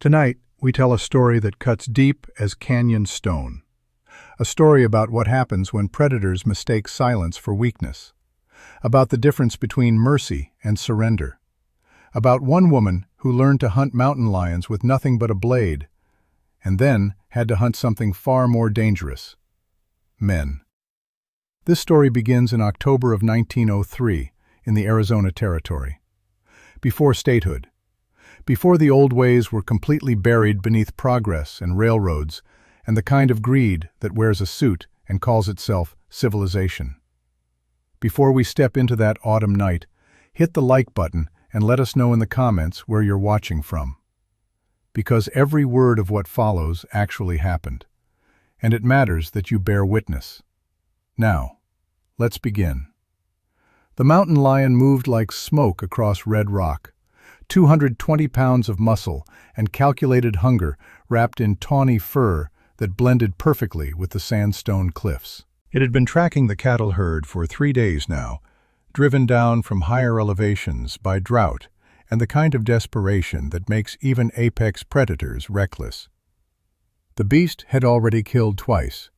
Tonight, we tell a story that cuts deep as canyon stone. A story about what happens when predators mistake silence for weakness. About the difference between mercy and surrender. About one woman who learned to hunt mountain lions with nothing but a blade, and then had to hunt something far more dangerous: men. This story begins in October of 1903 in the Arizona Territory. Before statehood. Before the old ways were completely buried beneath progress and railroads and the kind of greed that wears a suit and calls itself civilization. Before we step into that autumn night, hit the like button and let us know in the comments where you're watching from. Because every word of what follows actually happened, and it matters that you bear witness. Now, let's begin. The mountain lion moved like smoke across red rock. 220 pounds of muscle and calculated hunger wrapped in tawny fur that blended perfectly with the sandstone cliffs. It had been tracking the cattle herd for 3 days now, driven down from higher elevations by drought and the kind of desperation that makes even apex predators reckless. The beast had already killed twice.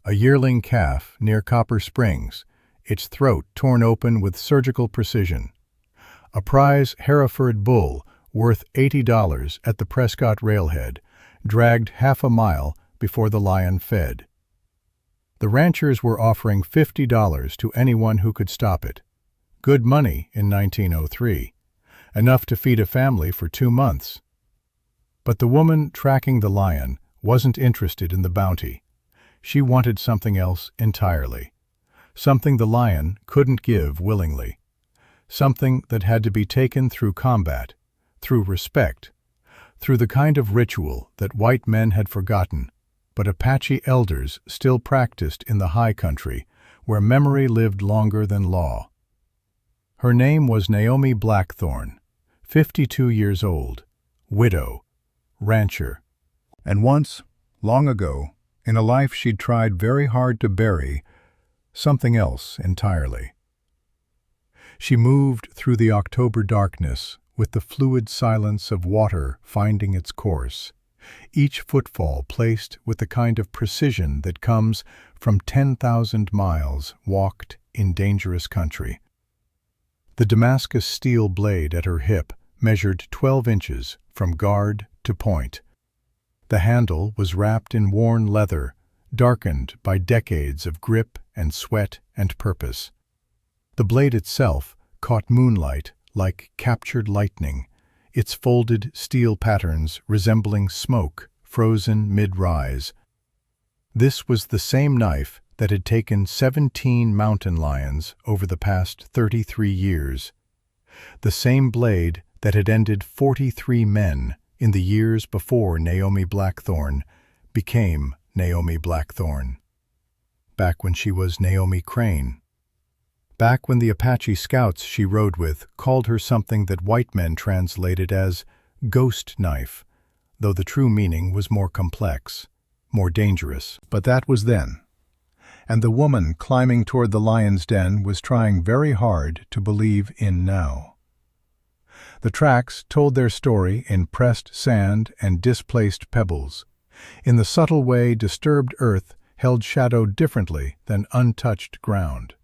A yearling calf near Copper Springs, its throat torn open with surgical precision. A prize Hereford bull worth $80 at the Prescott railhead, dragged half a mile before the lion fed. The ranchers were offering $50 to anyone who could stop it. Good money in 1903, enough to feed a family for 2 months. But the woman tracking the lion wasn't interested in the bounty. She wanted something else entirely. Something the lion couldn't give willingly. Something that had to be taken through combat, through respect, through the kind of ritual that white men had forgotten, but Apache elders still practiced in the high country, where memory lived longer than law. Her name was Naomi Blackthorne, 52 years old, widow, rancher. And once, long ago, in a life she'd tried very hard to bury, something else entirely. She moved through the October darkness with the fluid silence of water finding its course, each footfall placed with the kind of precision that comes from 10,000 miles walked in dangerous country. The Damascus steel blade at her hip measured 12 inches from guard to point. The handle was wrapped in worn leather, darkened by decades of grip and sweat and purpose. The blade itself caught moonlight like captured lightning, its folded steel patterns resembling smoke frozen mid-rise. This was the same knife that had taken 17 mountain lions over the past 33 years. The same blade that had ended 43 men in the years before Naomi Blackthorne became Naomi Blackthorne. Back when she was Naomi Crane. Back when the Apache scouts she rode with called her something that white men translated as ghost knife, though the true meaning was more complex, more dangerous. But that was then. And the woman climbing toward the lion's den was trying very hard to believe in now. The tracks told their story in pressed sand and displaced pebbles, in the subtle way disturbed earth held shadow differently than untouched ground.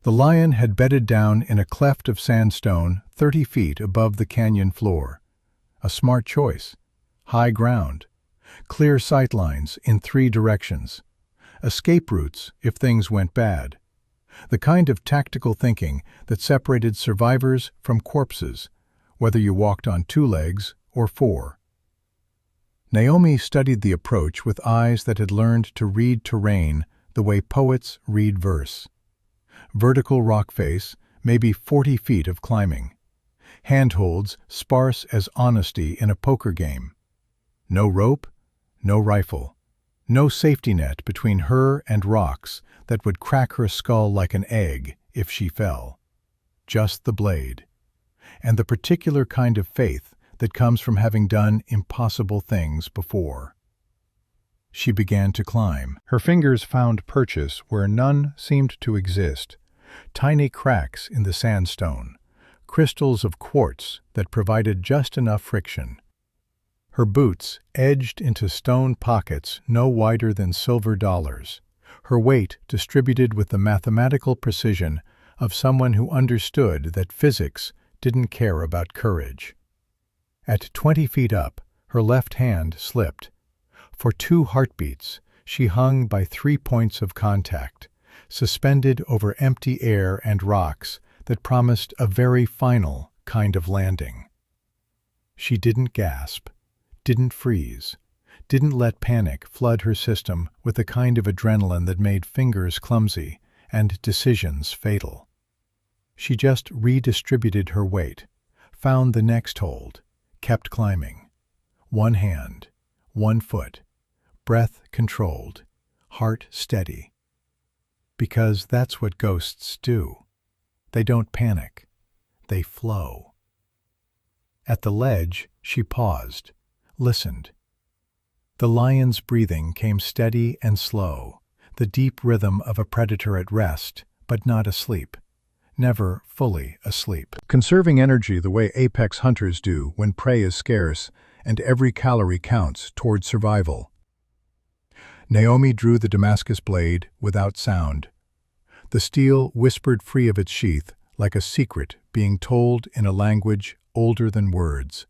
The lion had bedded down in a cleft of sandstone 30 feet above the canyon floor. A smart choice. High ground. Clear sightlines in 3 directions. Escape routes if things went bad. The kind of tactical thinking that separated survivors from corpses, whether you walked on 2 legs or 4. Naomi studied the approach with eyes that had learned to read terrain the way poets read verse. Vertical rock face, maybe 40 feet of climbing. Handholds sparse as honesty in a poker game. No rope, no rifle. No safety net between her and rocks that would crack her skull like an egg if she fell. Just the blade. And the particular kind of faith that comes from having done impossible things before. She began to climb. Her fingers found purchase where none seemed to exist. Tiny cracks in the sandstone, crystals of quartz that provided just enough friction. her boots edged into stone pockets no wider than silver dollars, her weight distributed with the mathematical precision of someone who understood that physics didn't care about courage. At 20 feet up, her left hand slipped. For 2 heartbeats, she hung by 3 points of contact, suspended over empty air and rocks that promised a very final kind of landing. She didn't gasp, didn't freeze, didn't let panic flood her system with the kind of adrenaline that made fingers clumsy and decisions fatal. She just redistributed her weight, found the next hold, kept climbing. 1 hand, 1 foot, breath controlled, heart steady. Because that's what ghosts do. They don't panic. They flow. At the ledge, she paused, listened. The lion's breathing came steady and slow, the deep rhythm of a predator at rest, but not asleep. Never fully asleep. Conserving energy the way apex hunters do when prey is scarce and every calorie counts toward survival. Naomi drew the Damascus blade without sound. The steel whispered free of its sheath like a secret being told in a language older than words.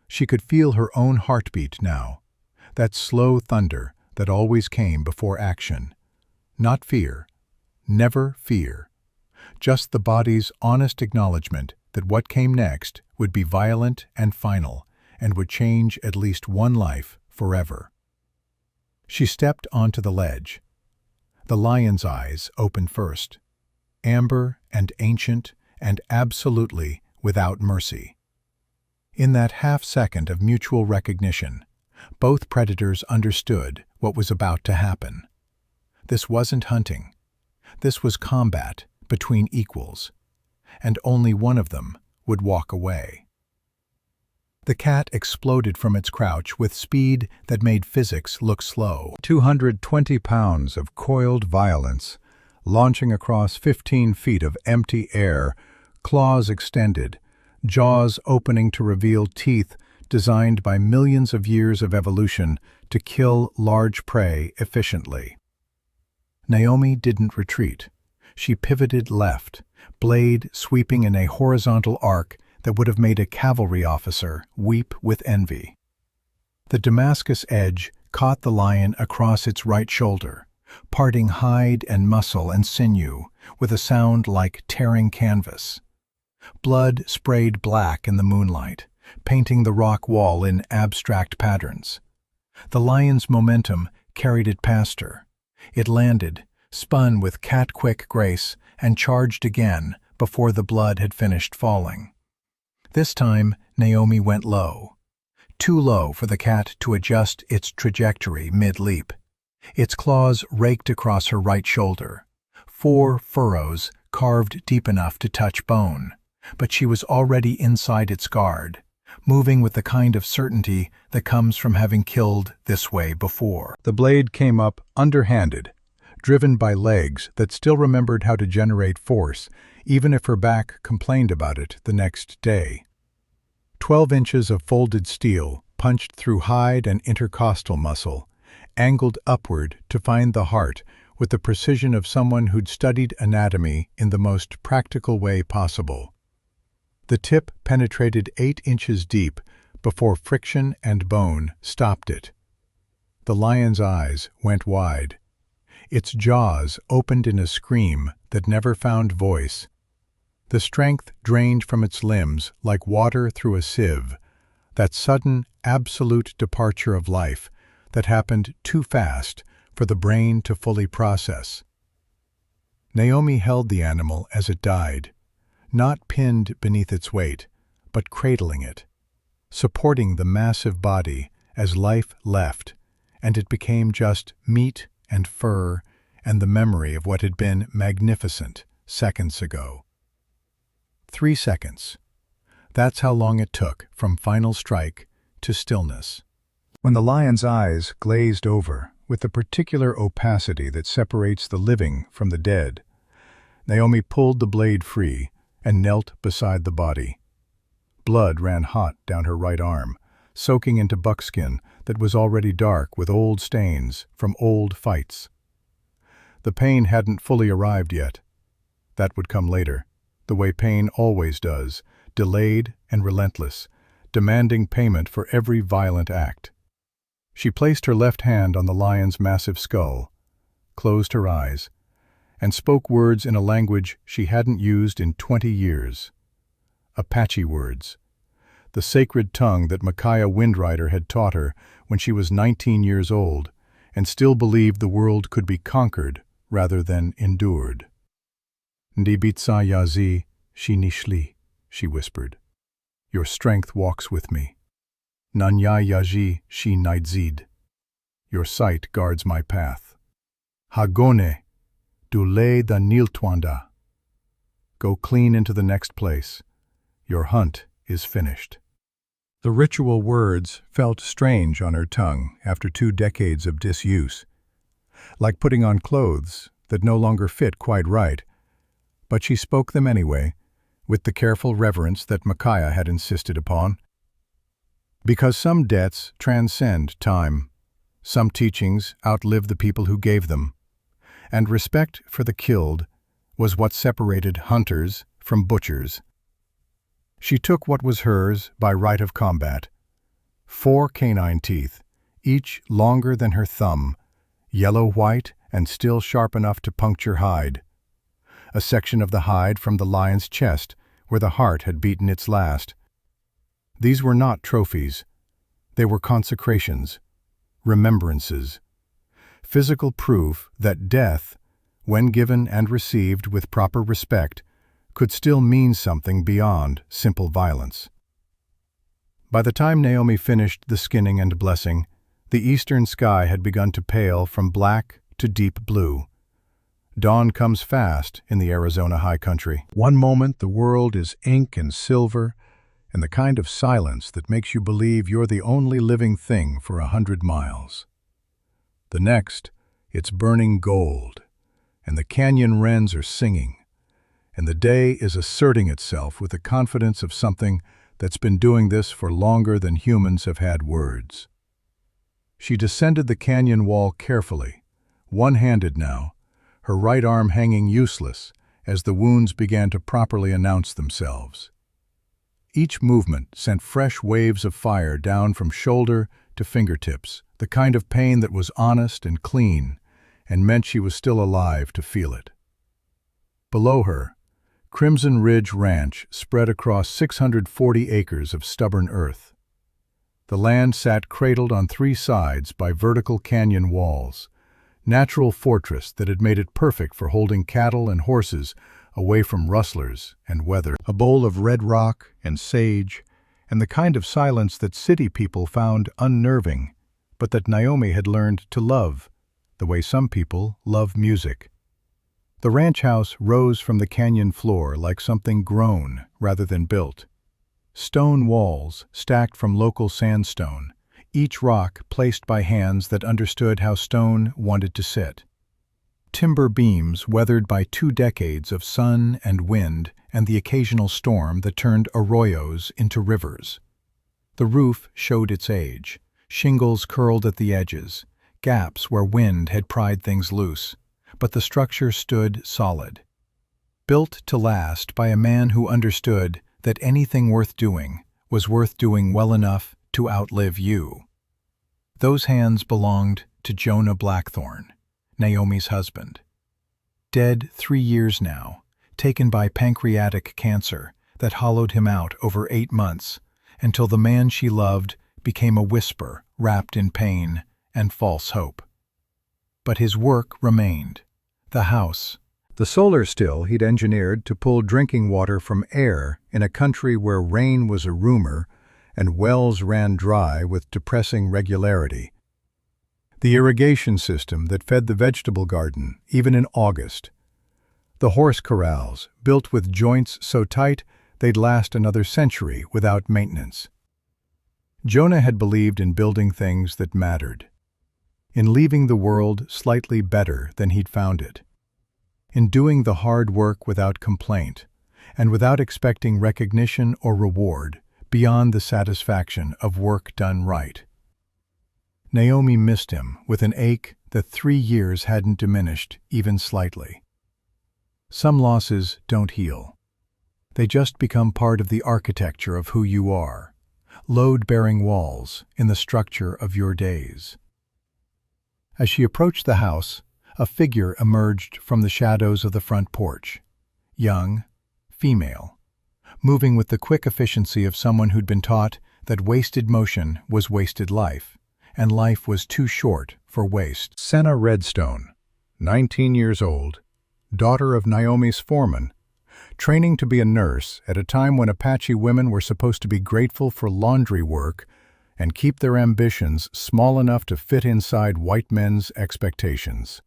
She could feel her own heartbeat now, that slow thunder that always came before action. Not fear, never fear. Just the body's honest acknowledgement that what came next would be violent and final, and would change at least one life forever. She stepped onto the ledge. The lion's eyes opened first, amber and ancient and absolutely without mercy. In that half-second of mutual recognition, both predators understood what was about to happen. This wasn't hunting. This was combat between equals, and only one of them would walk away. The cat exploded from its crouch with speed that made physics look slow. 220 pounds of coiled violence, launching across 15 feet of empty air, claws extended, jaws opening to reveal teeth designed by millions of years of evolution to kill large prey efficiently. Naomi didn't retreat. She pivoted left, blade sweeping in a horizontal arc that would have made a cavalry officer weep with envy. The Damascus edge caught the lion across its right shoulder, parting hide and muscle and sinew with a sound like tearing canvas. Blood sprayed black in the moonlight, painting the rock wall in abstract patterns. The lion's momentum carried it past her. It landed, spun with cat-quick grace, and charged again before the blood had finished falling. This time, Naomi went low. Too low for the cat to adjust its trajectory mid-leap. Its claws raked across her right shoulder, 4 furrows carved deep enough to touch bone, but she was already inside its guard, moving with the kind of certainty that comes from having killed this way before. The blade came up underhanded, driven by legs that still remembered how to generate force, even if her back complained about it the next day. 12 inches of folded steel punched through hide and intercostal muscle, angled upward to find the heart with the precision of someone who'd studied anatomy in the most practical way possible. The tip penetrated 8 inches deep before friction and bone stopped it. The lion's eyes went wide. Its jaws opened in a scream that never found voice. The strength drained from its limbs like water through a sieve, that sudden, absolute departure of life that happened too fast for the brain to fully process. Naomi held the animal as it died, not pinned beneath its weight, but cradling it, supporting the massive body as life left, and it became just meat and fur and the memory of what had been magnificent seconds ago. 3 seconds. That's how long it took from final strike to stillness. When the lion's eyes glazed over with the particular opacity that separates the living from the dead, Naomi pulled the blade free and knelt beside the body. Blood ran hot down her right arm, soaking into buckskin that was already dark with old stains from old fights. The pain hadn't fully arrived yet. That would come later, the way pain always does, delayed and relentless, demanding payment for every violent act. She placed her left hand on the lion's massive skull, closed her eyes, and spoke words in a language she hadn't used in 20 years. Apache words, the sacred tongue that Micaiah Windrider had taught her when she was 19 years old and still believed the world could be conquered rather than endured. Ndibitsa yazi shi nishli, she whispered. Your strength walks with me. Nanya yaji shi naidzid. Your sight guards my path. Hagone, dule da niltwanda. Go clean into the next place. Your hunt is finished. The ritual words felt strange on her tongue after 2 decades of disuse, like putting on clothes that no longer fit quite right, but she spoke them anyway, with the careful reverence that Micaiah had insisted upon. Because some debts transcend time, some teachings outlive the people who gave them, and respect for the killed was what separated hunters from butchers. She took what was hers by right of combat. 4 canine teeth, each longer than her thumb, yellow-white and still sharp enough to puncture hide. A section of the hide from the lion's chest where the heart had beaten its last. These were not trophies. They were consecrations, remembrances, physical proof that death, when given and received with proper respect, could still mean something beyond simple violence. By the time Naomi finished the skinning and blessing, the eastern sky had begun to pale from black to deep blue. Dawn comes fast in the Arizona high country. One moment the world is ink and silver, and the kind of silence that makes you believe you're the only living thing for 100 miles. The next, it's burning gold, and the canyon wrens are singing, and the day is asserting itself with the confidence of something that's been doing this for longer than humans have had words. She descended the canyon wall carefully, one-handed now, her right arm hanging useless as the wounds began to properly announce themselves. Each movement sent fresh waves of fire down from shoulder to fingertips, the kind of pain that was honest and clean and meant she was still alive to feel it. Below her, Crimson Ridge Ranch spread across 640 acres of stubborn earth. The land sat cradled on 3 sides by vertical canyon walls, natural fortress that had made it perfect for holding cattle and horses away from rustlers and weather. A bowl of red rock and sage, and the kind of silence that city people found unnerving, but that Naomi had learned to love, the way some people love music. The ranch house rose from the canyon floor like something grown rather than built. Stone walls stacked from local sandstone, each rock placed by hands that understood how stone wanted to sit. Timber beams weathered by 2 decades of sun and wind and the occasional storm that turned arroyos into rivers. The roof showed its age, shingles curled at the edges, gaps where wind had pried things loose, but the structure stood solid. Built to last by a man who understood that anything worth doing was worth doing well enough to outlive you. Those hands belonged to Jonah Blackthorne, Naomi's husband. Dead 3 years now, taken by pancreatic cancer that hollowed him out over 8 months, until the man she loved became a whisper wrapped in pain and false hope. But his work remained. The house, the solar still he'd engineered to pull drinking water from air in a country where rain was a rumor and wells ran dry with depressing regularity. The irrigation system that fed the vegetable garden, even in August. The horse corrals, built with joints so tight they'd last another century without maintenance. Jonah had believed in building things that mattered, in leaving the world slightly better than he'd found it, in doing the hard work without complaint, and without expecting recognition or reward, beyond the satisfaction of work done right. Naomi missed him with an ache that 3 years hadn't diminished even slightly. Some losses don't heal. They just become part of the architecture of who you are, load-bearing walls in the structure of your days. As she approached the house, a figure emerged from the shadows of the front porch. Young, female, moving with the quick efficiency of someone who'd been taught that wasted motion was wasted life, and life was too short for waste. Senna Redstone, 19 years old, daughter of Naomi's foreman, training to be a nurse at a time when Apache women were supposed to be grateful for laundry work and keep their ambitions small enough to fit inside white men's expectations.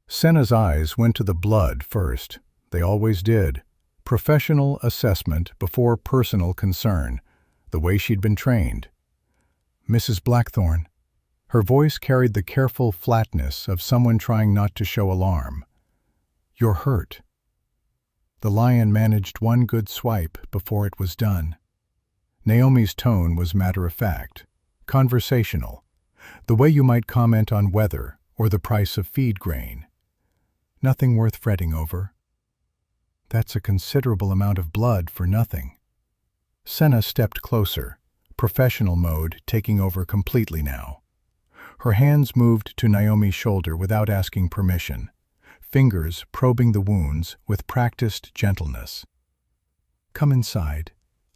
Senna's eyes went to the blood first. They always did. Professional assessment before personal concern, the way she'd been trained. Mrs. Blackthorne. Her voice carried the careful flatness of someone trying not to show alarm. You're hurt. The lion managed one good swipe before it was done. Naomi's tone was matter-of-fact, conversational, the way you might comment on weather or the price of feed grain. Nothing worth fretting over. That's a considerable amount of blood for nothing. Senna stepped closer, professional mode taking over completely now. Her hands moved to Naomi's shoulder without asking permission, fingers probing the wounds with practiced gentleness. Come inside.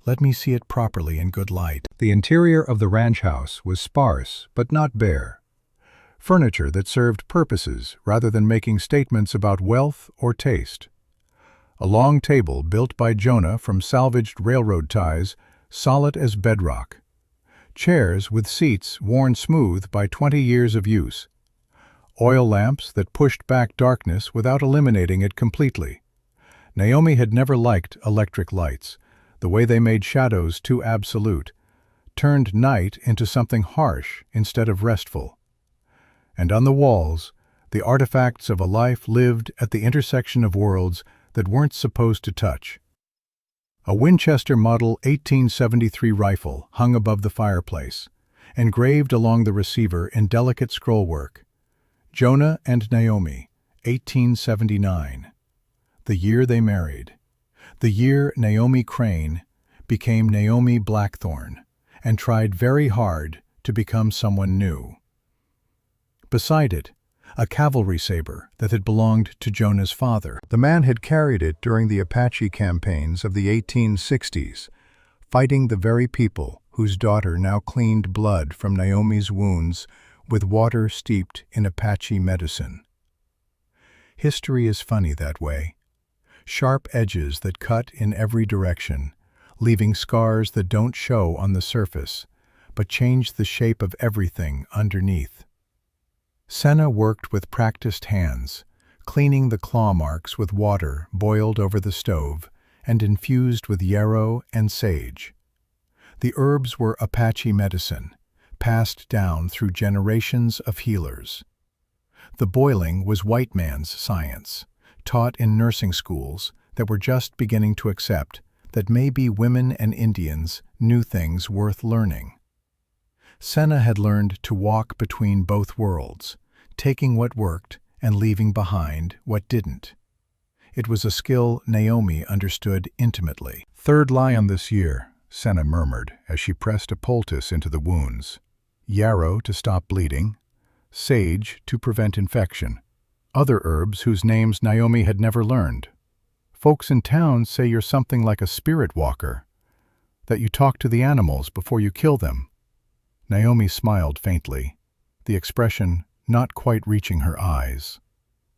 Let me see it properly in good light. The interior of the ranch house was sparse but not bare. Furniture that served purposes rather than making statements about wealth or taste. A long table built by Jonah from salvaged railroad ties, solid as bedrock. Chairs with seats worn smooth by 20 years of use. Oil lamps that pushed back darkness without eliminating it completely. Naomi had never liked electric lights, the way they made shadows too absolute, turned night into something harsh instead of restful. And on the walls, the artifacts of a life lived at the intersection of worlds that weren't supposed to touch. A Winchester Model 1873 rifle hung above the fireplace, engraved along the receiver in delicate scrollwork. Jonah and Naomi, 1879. The year they married. The year Naomi Crane became Naomi Blackthorne and tried very hard to become someone new. Beside it, a cavalry saber that had belonged to Jonah's father. The man had carried it during the Apache campaigns of the 1860s, fighting the very people whose daughter now cleaned blood from Naomi's wounds with water steeped in Apache medicine. History is funny that way. Sharp edges that cut in every direction, leaving scars that don't show on the surface, but change the shape of everything underneath. Senna worked with practiced hands, cleaning the claw marks with water boiled over the stove and infused with yarrow and sage. The herbs were Apache medicine, passed down through generations of healers. The boiling was white man's science, taught in nursing schools that were just beginning to accept that maybe women and Indians knew things worth learning. Senna had learned to walk between both worlds, taking what worked and leaving behind what didn't. It was a skill Naomi understood intimately. Third lion this year, Senna murmured as she pressed a poultice into the wounds. Yarrow to stop bleeding, sage to prevent infection. Other herbs whose names Naomi had never learned. Folks in town say you're something like a spirit walker, that you talk to the animals before you kill them. Naomi smiled faintly, the expression not quite reaching her eyes.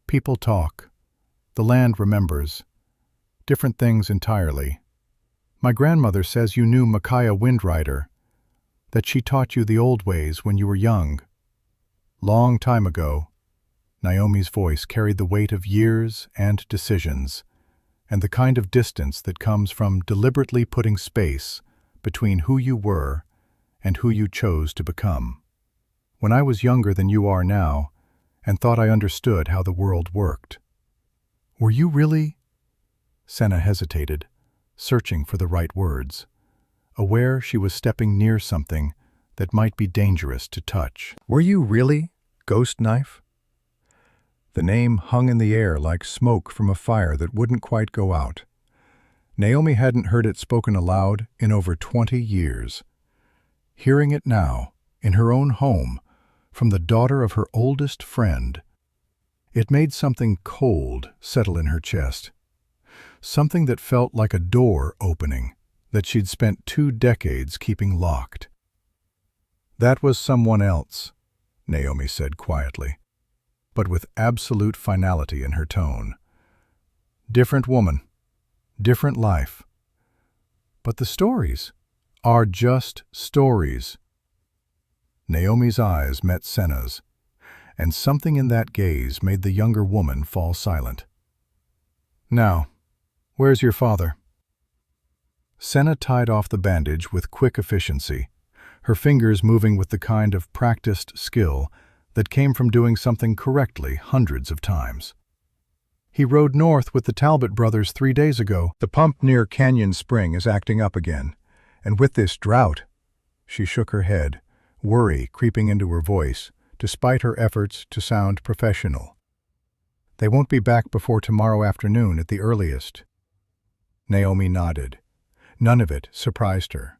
People talk. The land remembers. Different things entirely. My grandmother says you knew Micaiah Windrider, that she taught you the old ways when you were young. Long time ago. Naomi's voice carried the weight of years and decisions, and the kind of distance that comes from deliberately putting space between who you were and who you chose to become. When I was younger than you are now, and thought I understood how the world worked. Were you really? Senna hesitated, searching for the right words. aware she was stepping near something that might be dangerous to touch. "Were you really Ghost Knife?" The name hung in the air like smoke from a fire that wouldn't quite go out. Naomi hadn't heard it spoken aloud in over 20 years. Hearing it now, in her own home, from the daughter of her oldest friend, it made something cold settle in her chest. Something that felt like a door opening that she'd spent 2 decades keeping locked. "That was someone else," Naomi said quietly, but with absolute finality in her tone. "Different woman, different life. But the stories are just stories." Naomi's eyes met Senna's, and something in that gaze made the younger woman fall silent. "Now, where's your father?" Senna tied off the bandage with quick efficiency, her fingers moving with the kind of practiced skill that came from doing something correctly hundreds of times. "He rode north with the Talbot brothers 3 days ago. The pump near Canyon Spring is acting up again, and with this drought—" She shook her head, worry creeping into her voice, despite her efforts to sound professional. "They won't be back before tomorrow afternoon at the earliest." Naomi nodded. None of it surprised her.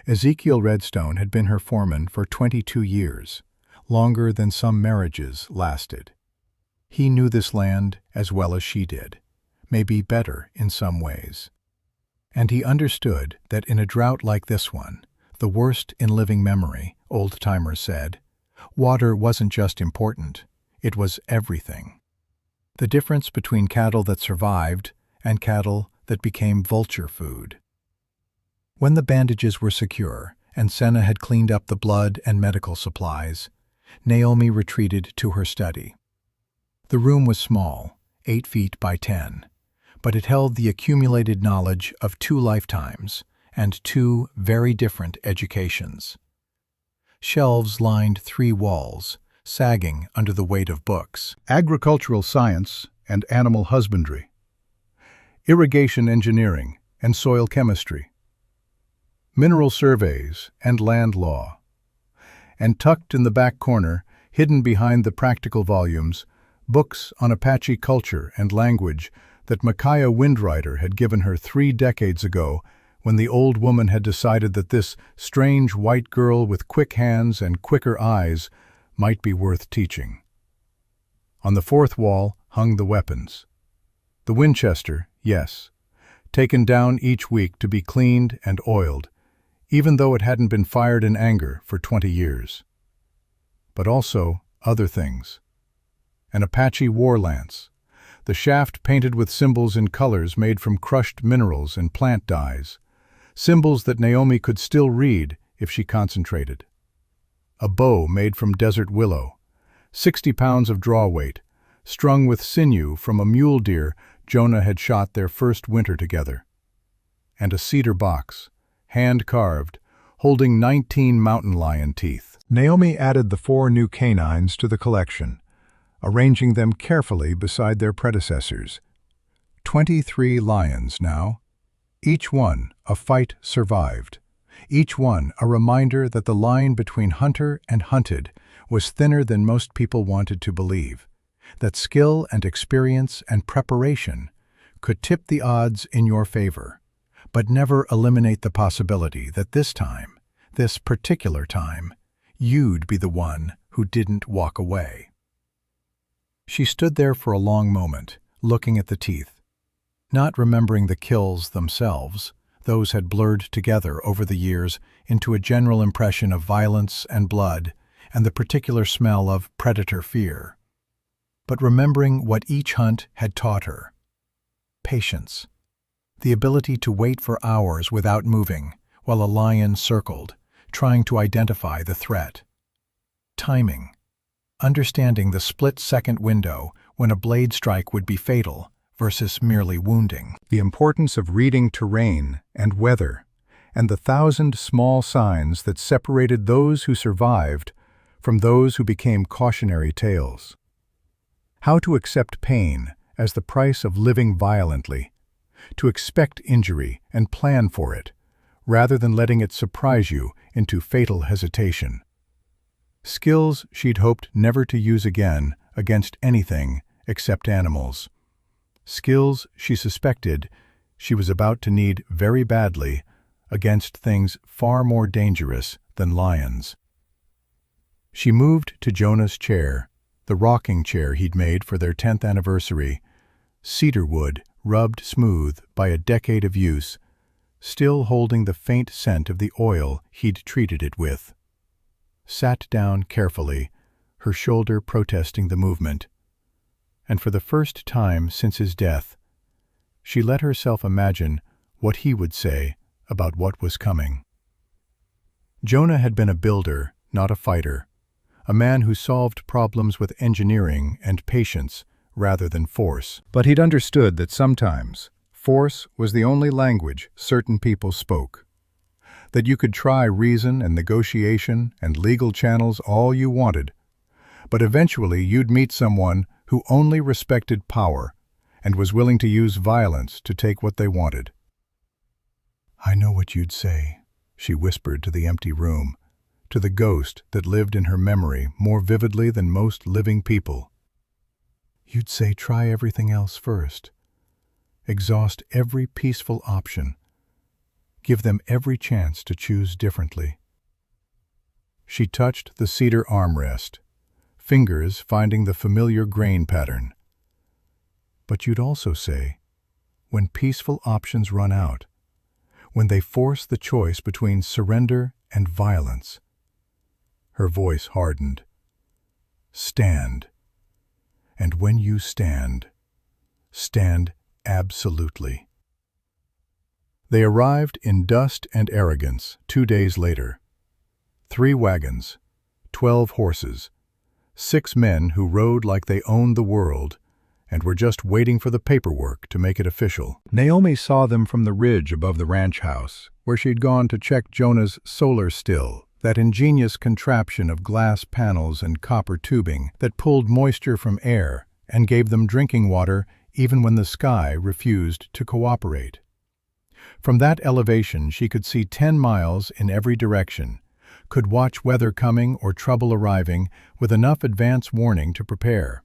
Ezekiel Redstone had been her foreman for 22 years, longer than some marriages lasted. He knew this land as well as she did, maybe better in some ways. And he understood that in a drought like this one, the worst in living memory, old-timers said, water wasn't just important, it was everything. The difference between cattle that survived and cattle that became vulture food. When the bandages were secure and Senna had cleaned up the blood and medical supplies, Naomi retreated to her study. The room was small, 8 feet by 10, but it held the accumulated knowledge of 2 lifetimes and 2 very different educations. Shelves lined 3 walls, sagging under the weight of books. Agricultural science and animal husbandry, irrigation engineering and soil chemistry, mineral surveys and land law. And tucked in the back corner, hidden behind the practical volumes, books on Apache culture and language that Micaiah Windrider had given her 3 decades ago when the old woman had decided that this strange white girl with quick hands and quicker eyes might be worth teaching. On the 4th wall hung the weapons. The Winchester, yes, taken down each week to be cleaned and oiled, even though it hadn't been fired in anger for 20 years. But also other things. An Apache war lance, the shaft painted with symbols in colors made from crushed minerals and plant dyes, symbols that Naomi could still read if she concentrated. A bow made from desert willow, 60 pounds of draw weight, strung with sinew from a mule deer Jonah had shot their first winter together. And a cedar box, hand-carved, holding 19 mountain lion teeth. Naomi added the 4 new canines to the collection, arranging them carefully beside their predecessors. 23 lions now, each one a fight survived, each one a reminder that the line between hunter and hunted was thinner than most people wanted to believe, that skill and experience and preparation could tip the odds in your favor, but never eliminate the possibility that this time, this particular time, you'd be the one who didn't walk away. She stood there for a long moment, looking at the teeth, not remembering the kills themselves. Those had blurred together over the years into a general impression of violence and blood and the particular smell of predator fear. But remembering what each hunt had taught her. Patience. The ability to wait for hours without moving while a lion circled, trying to identify the threat. Timing. Understanding the split-second window when a blade strike would be fatal versus merely wounding. The importance of reading terrain and weather, and the 1,000 small signs that separated those who survived from those who became cautionary tales. How to accept pain as the price of living violently, to expect injury and plan for it, rather than letting it surprise you into fatal hesitation. Skills she'd hoped never to use again against anything except animals. Skills she suspected she was about to need very badly against things far more dangerous than lions. She moved to Jonah's chair, the rocking chair he'd made for their 10th anniversary, cedar wood rubbed smooth by a decade of use, still holding the faint scent of the oil he'd treated it with. Sat down carefully, her shoulder protesting the movement. And for the first time since his death, she let herself imagine what he would say about what was coming. Jonah had been a builder, not a fighter, a man who solved problems with engineering and patience rather than force. But he'd understood that sometimes force was the only language certain people spoke. That you could try reason and negotiation and legal channels all you wanted, but eventually you'd meet someone who only respected power and was willing to use violence to take what they wanted. "I know what you'd say," she whispered to the empty room, to the ghost that lived in her memory more vividly than most living people. "You'd say try everything else first. Exhaust every peaceful option. Give them every chance to choose differently." She touched the cedar armrest, fingers finding the familiar grain pattern. "But you'd also say, when peaceful options run out, when they force the choice between surrender and violence." Her voice hardened. "Stand. And when you stand, stand absolutely." They arrived in dust and arrogance 2 days later. 3 wagons, 12 horses, 6 men who rode like they owned the world and were just waiting for the paperwork to make it official. Naomi saw them from the ridge above the ranch house, where she'd gone to check Jonah's solar still, that ingenious contraption of glass panels and copper tubing that pulled moisture from air and gave them drinking water even when the sky refused to cooperate. From that elevation she could see 10 miles in every direction, could watch weather coming or trouble arriving with enough advance warning to prepare.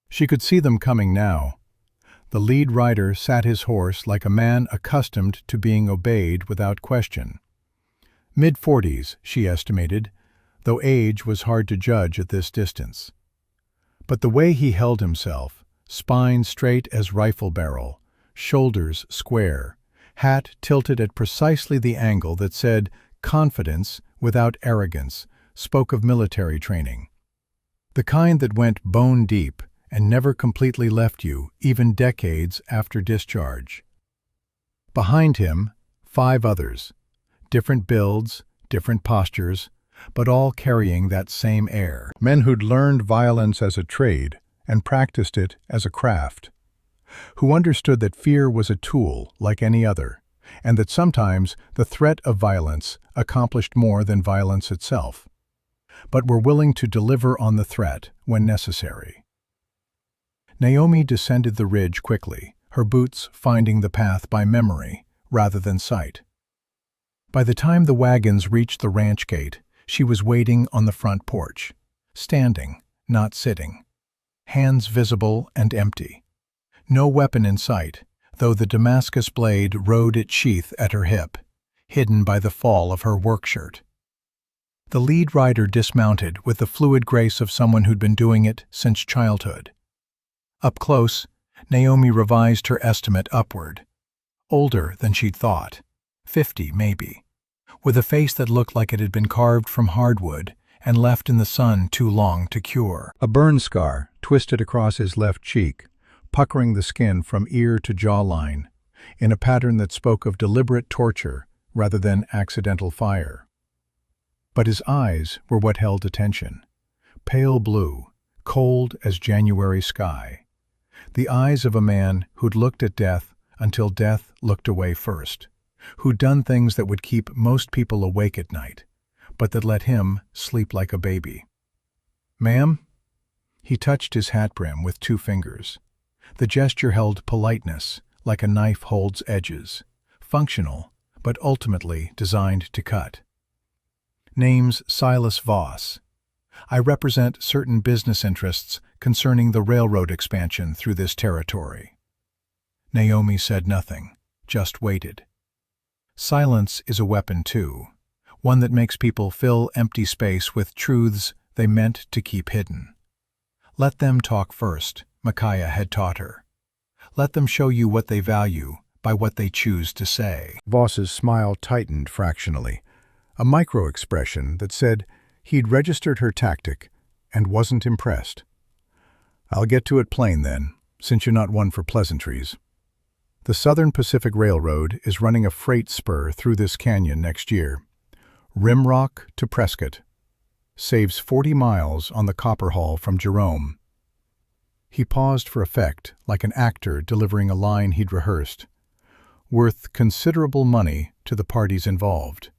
She could see them coming now. The lead rider sat his horse like a man accustomed to being obeyed without question. Mid-40s, she estimated, though age was hard to judge at this distance. But the way he held himself, spine straight as rifle barrel, shoulders square, hat tilted at precisely the angle that said confidence without arrogance, spoke of military training. The kind that went bone deep and never completely left you, even decades after discharge. Behind him, 5 others, different builds, different postures, but all carrying that same air. Men who'd learned violence as a trade and practiced it as a craft, who understood that fear was a tool like any other, and that sometimes the threat of violence accomplished more than violence itself, but were willing to deliver on the threat when necessary. Naomi descended the ridge quickly, her boots finding the path by memory rather than sight. By the time the wagons reached the ranch gate, she was waiting on the front porch, standing, not sitting, hands visible and empty. No weapon in sight, though the Damascus blade rode its sheath at her hip, hidden by the fall of her work shirt. The lead rider dismounted with the fluid grace of someone who'd been doing it since childhood. Up close, Naomi revised her estimate upward. Older than she'd thought, 50 maybe, with a face that looked like it had been carved from hardwood and left in the sun too long to cure. A burn scar twisted across his left cheek, puckering the skin from ear to jawline, in a pattern that spoke of deliberate torture rather than accidental fire. But his eyes were what held attention. Pale blue, cold as January sky. The eyes of a man who'd looked at death until death looked away first, who'd done things that would keep most people awake at night, but that let him sleep like a baby. "Ma'am?" He touched his hat brim with 2 fingers. The gesture held politeness, like a knife holds edges, functional, but ultimately designed to cut. Name's Silas Voss. I represent certain business interests concerning the railroad expansion through this territory. Naomi said nothing, just waited. Silence is a weapon too, one that makes people fill empty space with truths they meant to keep hidden. Let them talk first, Micaiah had taught her. Let them show you what they value by what they choose to say. Voss's smile tightened fractionally, a micro-expression that said he'd registered her tactic and wasn't impressed. I'll get to it plain then, since you're not one for pleasantries. The Southern Pacific Railroad is running a freight spur through this canyon next year. Rimrock to Prescott. Saves 40 miles on the copper haul from Jerome. He paused for effect, like an actor delivering a line he'd rehearsed. Worth considerable money to the parties involved.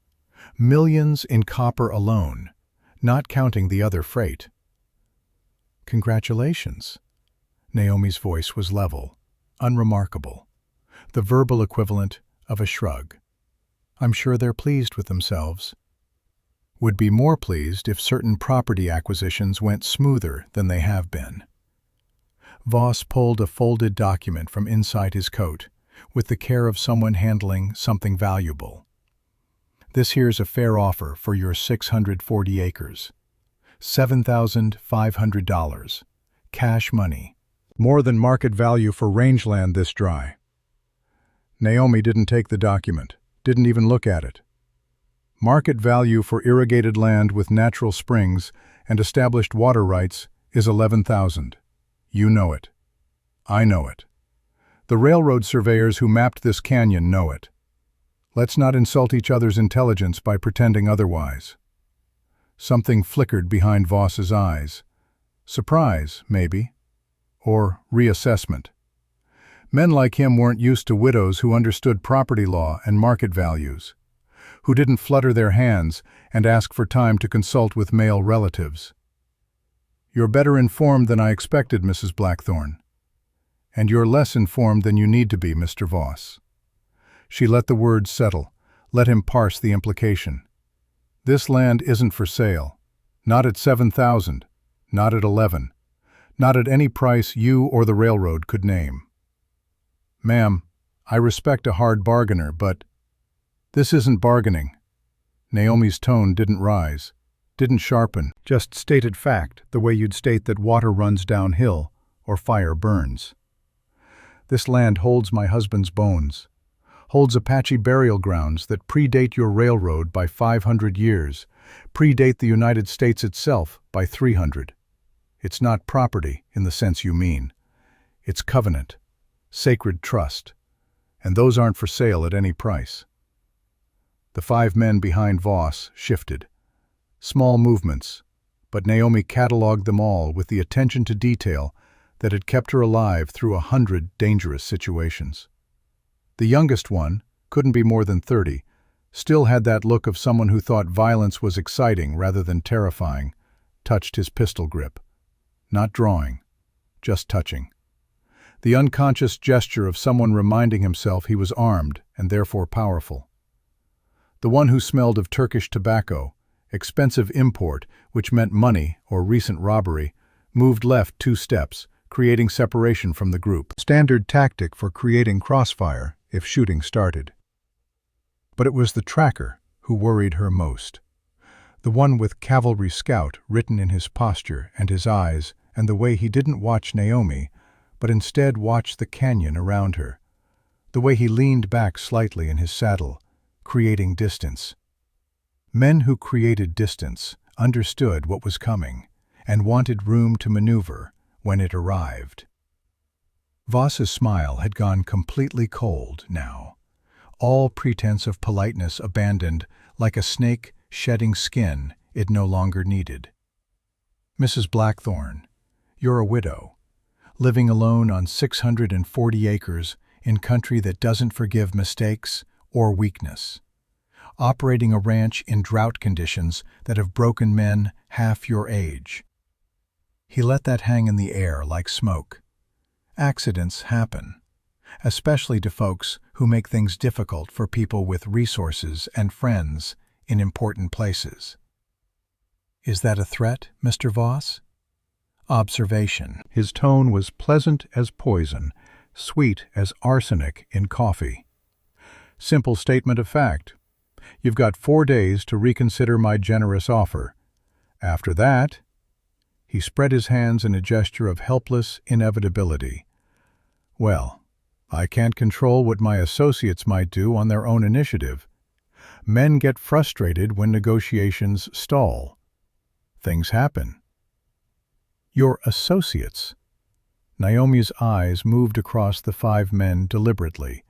Millions in copper alone, not counting the other freight. Congratulations. Naomi's voice was level, unremarkable, the verbal equivalent of a shrug. I'm sure they're pleased with themselves. Would be more pleased if certain property acquisitions went smoother than they have been. Voss pulled a folded document from inside his coat, with the care of someone handling something valuable. This here's a fair offer for your 640 acres. $7,500. Cash money. More than market value for rangeland this dry. Naomi didn't take the document, didn't even look at it. Market value for irrigated land with natural springs and established water rights is $11,000. You know it. I know it. The railroad surveyors who mapped this canyon know it. Let's not insult each other's intelligence by pretending otherwise. Something flickered behind Voss's eyes. Surprise, maybe. Or reassessment. Men like him weren't used to widows who understood property law and market values, who didn't flutter their hands and ask for time to consult with male relatives. You're better informed than I expected, Mrs. Blackthorne. And you're less informed than you need to be, Mr. Voss. She let the words settle, let him parse the implication. This land isn't for sale. Not at $7,000, not at $11,000, not at any price you or the railroad could name. Ma'am, I respect a hard bargainer, but this isn't bargaining. Naomi's tone didn't rise, didn't sharpen, just stated fact the way you'd state that water runs downhill or fire burns. This land holds my husband's bones, holds Apache burial grounds that predate your railroad by 500 years, predate the United States itself by 300. It's not property in the sense you mean. It's covenant, sacred trust, and those aren't for sale at any price. The 5 men behind Voss shifted. Small movements, but Naomi cataloged them all with the attention to detail that had kept her alive through 100 dangerous situations. The youngest one, couldn't be more than 30, still had that look of someone who thought violence was exciting rather than terrifying, touched his pistol grip. Not drawing, just touching. The unconscious gesture of someone reminding himself he was armed and therefore powerful. The one who smelled of Turkish tobacco, expensive import, which meant money or recent robbery, moved left 2 steps, creating separation from the group. Standard tactic for creating crossfire if shooting started. But it was the tracker who worried her most. The one with Cavalry Scout written in his posture and his eyes and the way he didn't watch Naomi, but instead watched the canyon around her. The way he leaned back slightly in his saddle, creating distance. Men who created distance understood what was coming and wanted room to maneuver when it arrived. Voss's smile had gone completely cold now, all pretense of politeness abandoned like a snake shedding skin it no longer needed. Mrs. Blackthorne, you're a widow, living alone on 640 acres in country that doesn't forgive mistakes or weakness, operating a ranch in drought conditions that have broken men half your age. He let that hang in the air like smoke. Accidents happen, especially to folks who make things difficult for people with resources and friends in important places. Is that a threat, Mr. Voss? Observation. His tone was pleasant as poison, sweet as arsenic in coffee. Simple statement of fact. You've got 4 days to reconsider my generous offer. After that, he spread his hands in a gesture of helpless inevitability. Well, I can't control what my associates might do on their own initiative. Men get frustrated when negotiations stall. Things happen. Your associates. Naomi's eyes moved across the 5 men deliberately,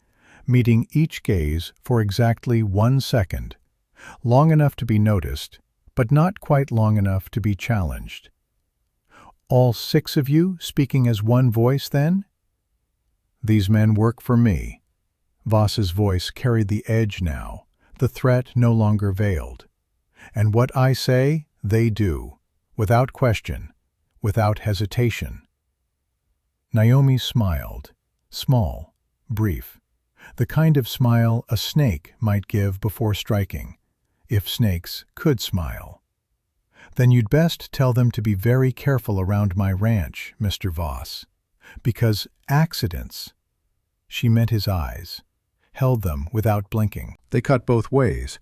meeting each gaze for exactly 1 second, long enough to be noticed, but not quite long enough to be challenged. All 6 of you speaking as one voice, then? These men work for me. Voss's voice carried the edge now, the threat no longer veiled. And what I say, they do, without question, without hesitation. Naomi smiled, small, brief, the kind of smile a snake might give before striking, if snakes could smile. Then you'd best tell them to be very careful around my ranch, Mr. Voss, because accidents, she met his eyes, held them without blinking. They cut both ways,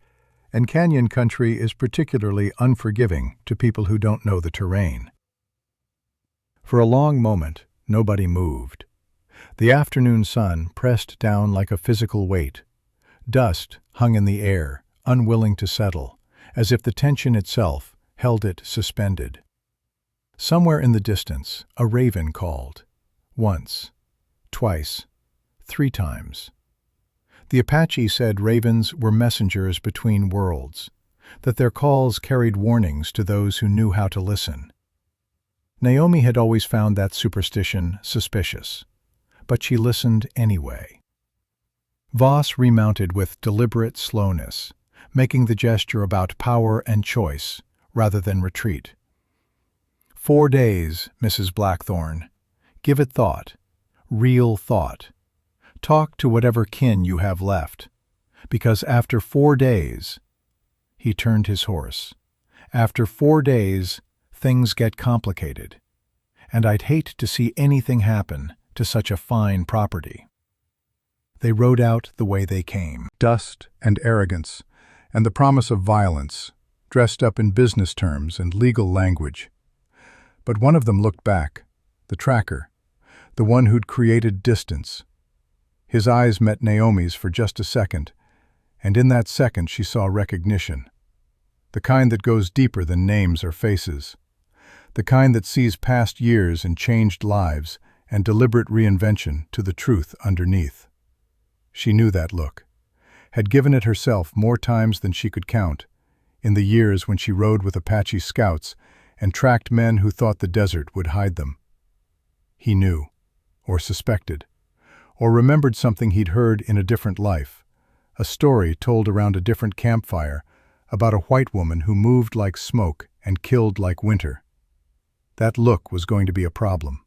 and canyon country is particularly unforgiving to people who don't know the terrain. For a long moment, nobody moved. The afternoon sun pressed down like a physical weight. Dust hung in the air, unwilling to settle, as if the tension itself held it suspended. Somewhere in the distance, a raven called. Once, twice, 3 times. The Apache said ravens were messengers between worlds, that their calls carried warnings to those who knew how to listen. Naomi had always found that superstition suspicious, but she listened anyway. Voss remounted with deliberate slowness, making the gesture about power and choice rather than retreat. 4 days, Mrs. Blackthorne. Give it thought, real thought. Talk to whatever kin you have left, because after 4 days, he turned his horse. After 4 days, things get complicated, and I'd hate to see anything happen to such a fine property. They rode out the way they came. Dust and arrogance, and the promise of violence, dressed up in business terms and legal language. But one of them looked back, the tracker, the one who'd created distance. His eyes met Naomi's for just a second, and in that second she saw recognition. The kind that goes deeper than names or faces. The kind that sees past years and changed lives and deliberate reinvention to the truth underneath. She knew that look, had given it herself more times than she could count, in the years when she rode with Apache scouts and tracked men who thought the desert would hide them. He knew, or suspected, or remembered something he'd heard in a different life, a story told around a different campfire about a white woman who moved like smoke and killed like winter. That look was going to be a problem.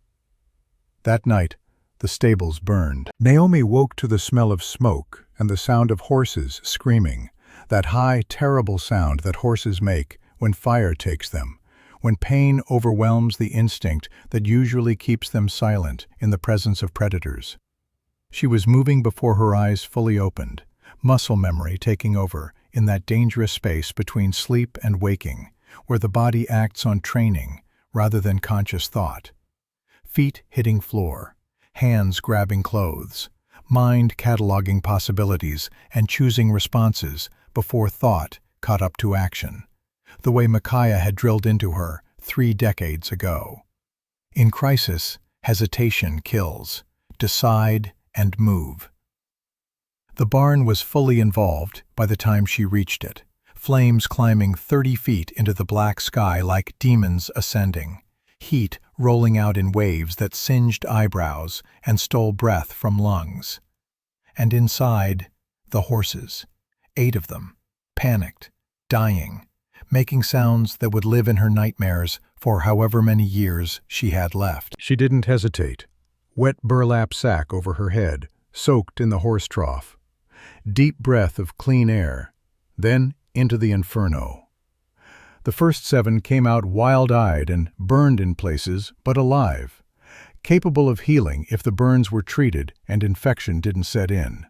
That night, the stables burned. Naomi woke to the smell of smoke and the sound of horses screaming, that high, terrible sound that horses make when fire takes them, when pain overwhelms the instinct that usually keeps them silent in the presence of predators. She was moving before her eyes fully opened, muscle memory taking over in that dangerous space between sleep and waking, where the body acts on training rather than conscious thought. Feet hitting floor, hands grabbing clothes, mind cataloging possibilities and choosing responses before thought caught up to action, the way Micaiah had drilled into her 3 decades ago. In crisis, hesitation kills. Decide and move. The barn was fully involved by the time she reached it, flames climbing 30 feet into the black sky like demons ascending, heat rolling out in waves that singed eyebrows and stole breath from lungs. And inside, the horses, 8 of them, panicked, dying, making sounds that would live in her nightmares for however many years she had left. She didn't hesitate. Wet burlap sack over her head, soaked in the horse trough. Deep breath of clean air, then into the inferno. The first 7 came out wild-eyed and burned in places, but alive, capable of healing if the burns were treated and infection didn't set in.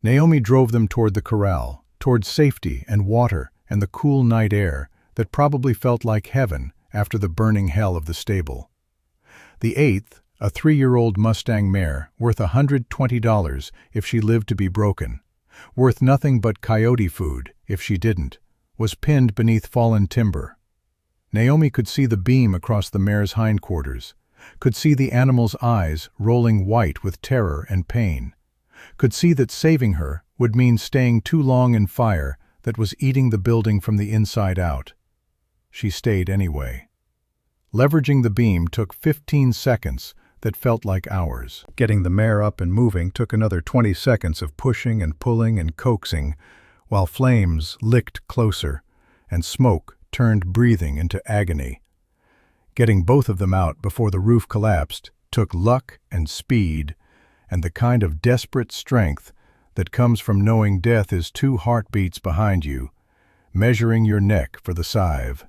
Naomi drove them toward the corral, toward safety and water and the cool night air that probably felt like heaven after the burning hell of the stable. The 8th, a 3-year-old Mustang mare, worth $120 if she lived to be broken, worth nothing but coyote food if she didn't, was pinned beneath fallen timber. Naomi could see the beam across the mare's hindquarters, could see the animal's eyes rolling white with terror and pain, could see that saving her would mean staying too long in fire that was eating the building from the inside out. She stayed anyway. Leveraging the beam took 15 seconds that felt like hours. Getting the mare up and moving took another 20 seconds of pushing and pulling and coaxing, while flames licked closer and smoke turned breathing into agony. Getting both of them out before the roof collapsed took luck and speed and the kind of desperate strength that comes from knowing death is 2 heartbeats behind you, measuring your neck for the scythe.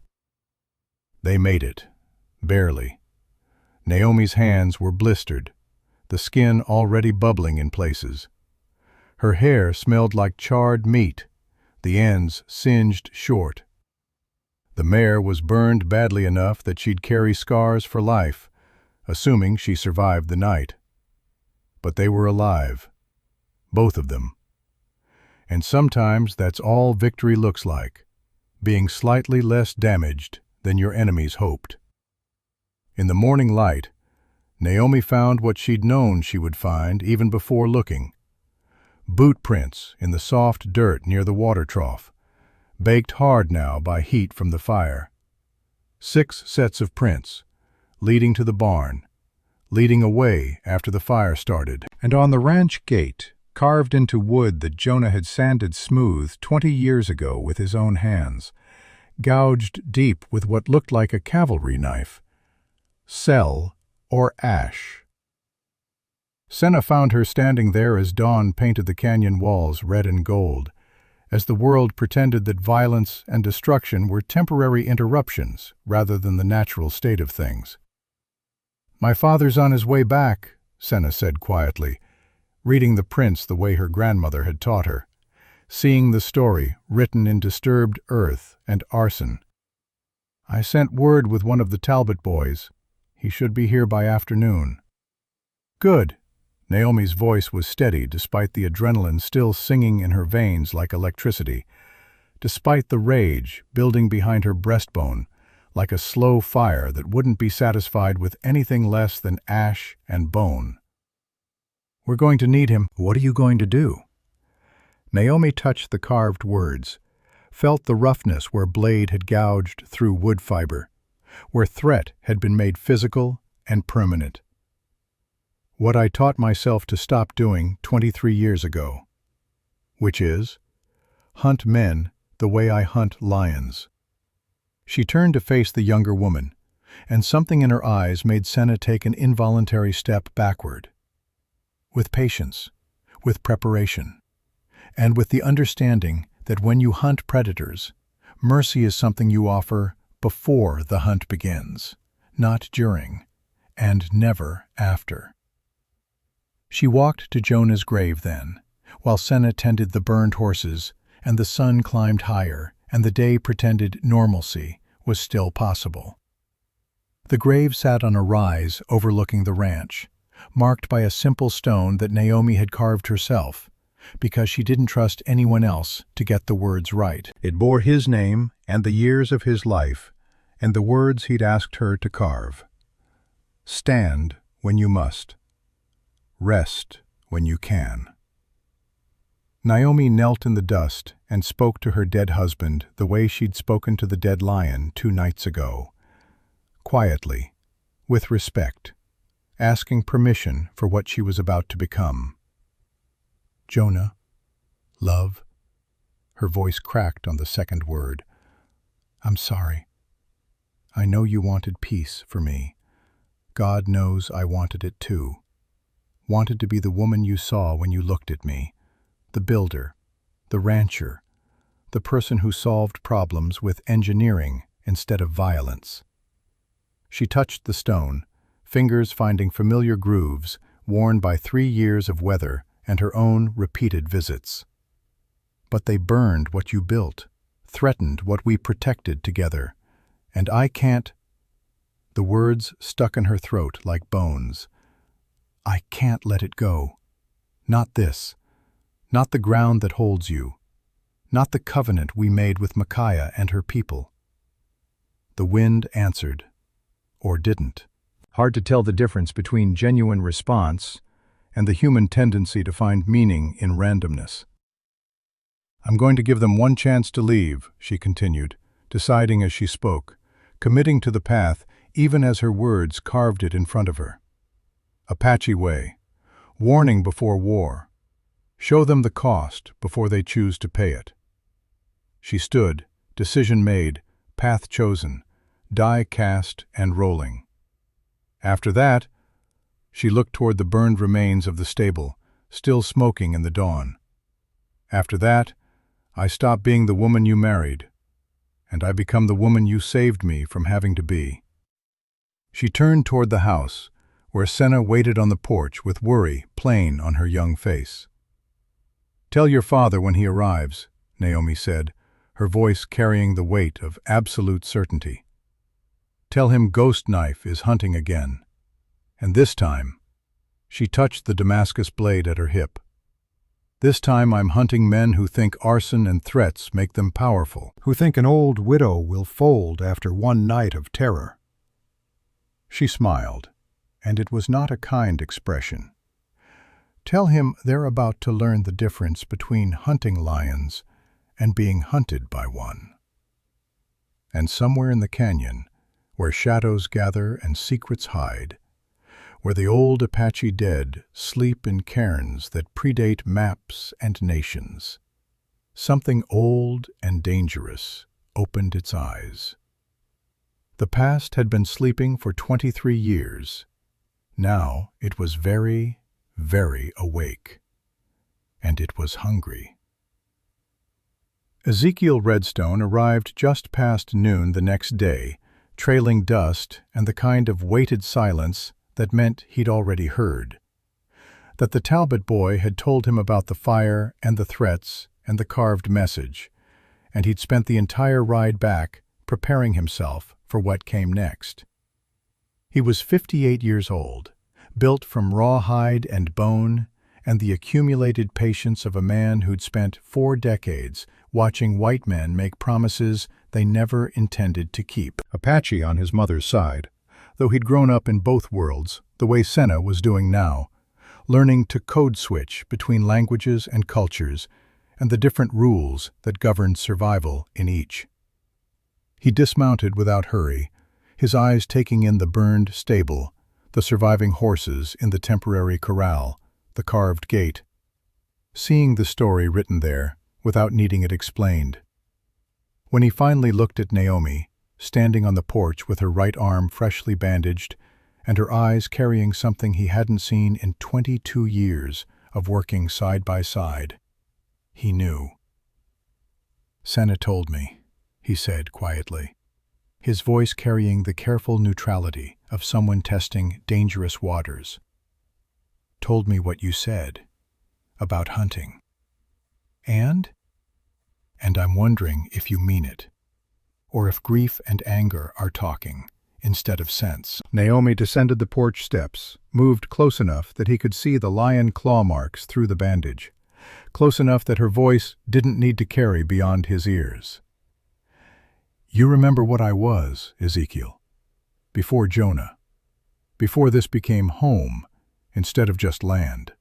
They made it, barely. Naomi's hands were blistered, the skin already bubbling in places. Her hair smelled like charred meat, the ends singed short. The mare was burned badly enough that she'd carry scars for life, assuming she survived the night. But they were alive, both of them. And sometimes that's all victory looks like, being slightly less damaged than your enemies hoped. In the morning light, Naomi found what she'd known she would find even before looking. Boot prints in the soft dirt near the water trough, baked hard now by heat from the fire. 6 sets of prints, leading to the barn, leading away after the fire started. And on the ranch gate, carved into wood that Jonah had sanded smooth 20 years ago with his own hands, gouged deep with what looked like a cavalry knife, "Sell or ash." Senna found her standing there as dawn painted the canyon walls red and gold, as the world pretended that violence and destruction were temporary interruptions rather than the natural state of things. "My father's on his way back," Senna said quietly, reading the prints the way her grandmother had taught her, seeing the story written in disturbed earth and arson. "I sent word with one of the Talbot boys. He should be here by afternoon." "Good." Naomi's voice was steady despite the adrenaline still singing in her veins like electricity, despite the rage building behind her breastbone like a slow fire that wouldn't be satisfied with anything less than ash and bone. "We're going to need him." "What are you going to do?" Naomi touched the carved words, felt the roughness where blade had gouged through wood fiber, where threat had been made physical and permanent. "What I taught myself to stop doing 23 years ago. Which is, hunt men the way I hunt lions." She turned to face the younger woman, and something in her eyes made Senna take an involuntary step backward. With patience, with preparation, and with the understanding that when you hunt predators, mercy is something you offer before the hunt begins, not during, and never after. She walked to Jonah's grave then, while Senna tended the burned horses, and the sun climbed higher, and the day pretended normalcy was still possible. The grave sat on a rise overlooking the ranch, marked by a simple stone that Naomi had carved herself, because she didn't trust anyone else to get the words right. It bore his name and the years of his life, and the words he'd asked her to carve. "Stand when you must. Rest when you can." Naomi knelt in the dust and spoke to her dead husband the way she'd spoken to the dead lion 2 nights ago, quietly, with respect, asking permission for what she was about to become. "Jonah, love," her voice cracked on the second word, "I'm sorry. I know you wanted peace for me. God knows I wanted it too. wanted to be the woman you saw when you looked at me, the builder, the rancher, the person who solved problems with engineering instead of violence. She touched the stone, fingers finding familiar grooves worn by 3 years of weather and her own repeated visits. But they burned what you built, threatened what we protected together, and I can't— The words stuck in her throat like bones. I can't let it go. Not this. Not the ground that holds you. Not the covenant we made with Micaiah and her people. The wind answered. Or didn't. Hard to tell the difference between genuine response and the human tendency to find meaning in randomness. I'm going to give them one chance to leave, she continued, deciding as she spoke, committing to the path even as her words carved it in front of her. Apache way. Warning before war. Show them the cost before they choose to pay it. She stood, decision made, path chosen, die cast and rolling. After that, she looked toward the burned remains of the stable, still smoking in the dawn. After that, I stop being the woman you married, and I become the woman you saved me from having to be. She turned toward the house, where Senna waited on the porch with worry plain on her young face. Tell your father when he arrives, Naomi said, her voice carrying the weight of absolute certainty. Tell him Ghost Knife is hunting again. And this time, she touched the Damascus blade at her hip. This time I'm hunting men who think arson and threats make them powerful, who think an old widow will fold after one night of terror. She smiled, and it was not a kind expression. Tell him they're about to learn the difference between hunting lions and being hunted by one. And somewhere in the canyon, where shadows gather and secrets hide, where the old Apache dead sleep in cairns that predate maps and nations, something old and dangerous opened its eyes. The past had been sleeping for 23 years. Now it was very, very awake. And it was hungry. Ezekiel Redstone arrived just past noon the next day, trailing dust and the kind of weighted silence that meant he'd already heard. That the Talbot boy had told him about the fire and the threats and the carved message, and he'd spent the entire ride back preparing himself for what came next. He was 58 years old, built from rawhide and bone and the accumulated patience of a man who'd spent 4 decades watching white men make promises they never intended to keep. Apache on his mother's side, though he'd grown up in both worlds, the way Senna was doing now, learning to code switch between languages and cultures and the different rules that governed survival in each. He dismounted without hurry, his eyes taking in the burned stable, the surviving horses in the temporary corral, the carved gate, seeing the story written there without needing it explained. When he finally looked at Naomi, standing on the porch with her right arm freshly bandaged and her eyes carrying something he hadn't seen in 22 years of working side by side, he knew. Senna told me, he said quietly, his voice carrying the careful neutrality of someone testing dangerous waters. Told me what you said about hunting. And I'm wondering if you mean it, or if grief and anger are talking instead of sense. Naomi descended the porch steps, moved close enough that he could see the lion claw marks through the bandage, close enough that her voice didn't need to carry beyond his ears. You remember what I was, Ezekiel, before Jonah, before this became home instead of just land.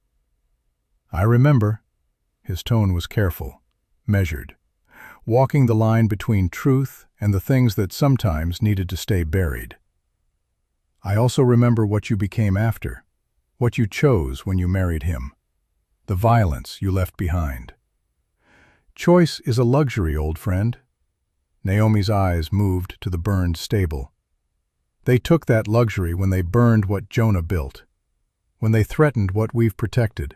I remember. His tone was careful, measured, walking the line between truth and the things that sometimes needed to stay buried. I also remember what you became after, what you chose when you married him, the violence you left behind. Choice is a luxury, old friend. Naomi's eyes moved to the burned stable. They took that luxury when they burned what Jonah built. when they threatened what we've protected,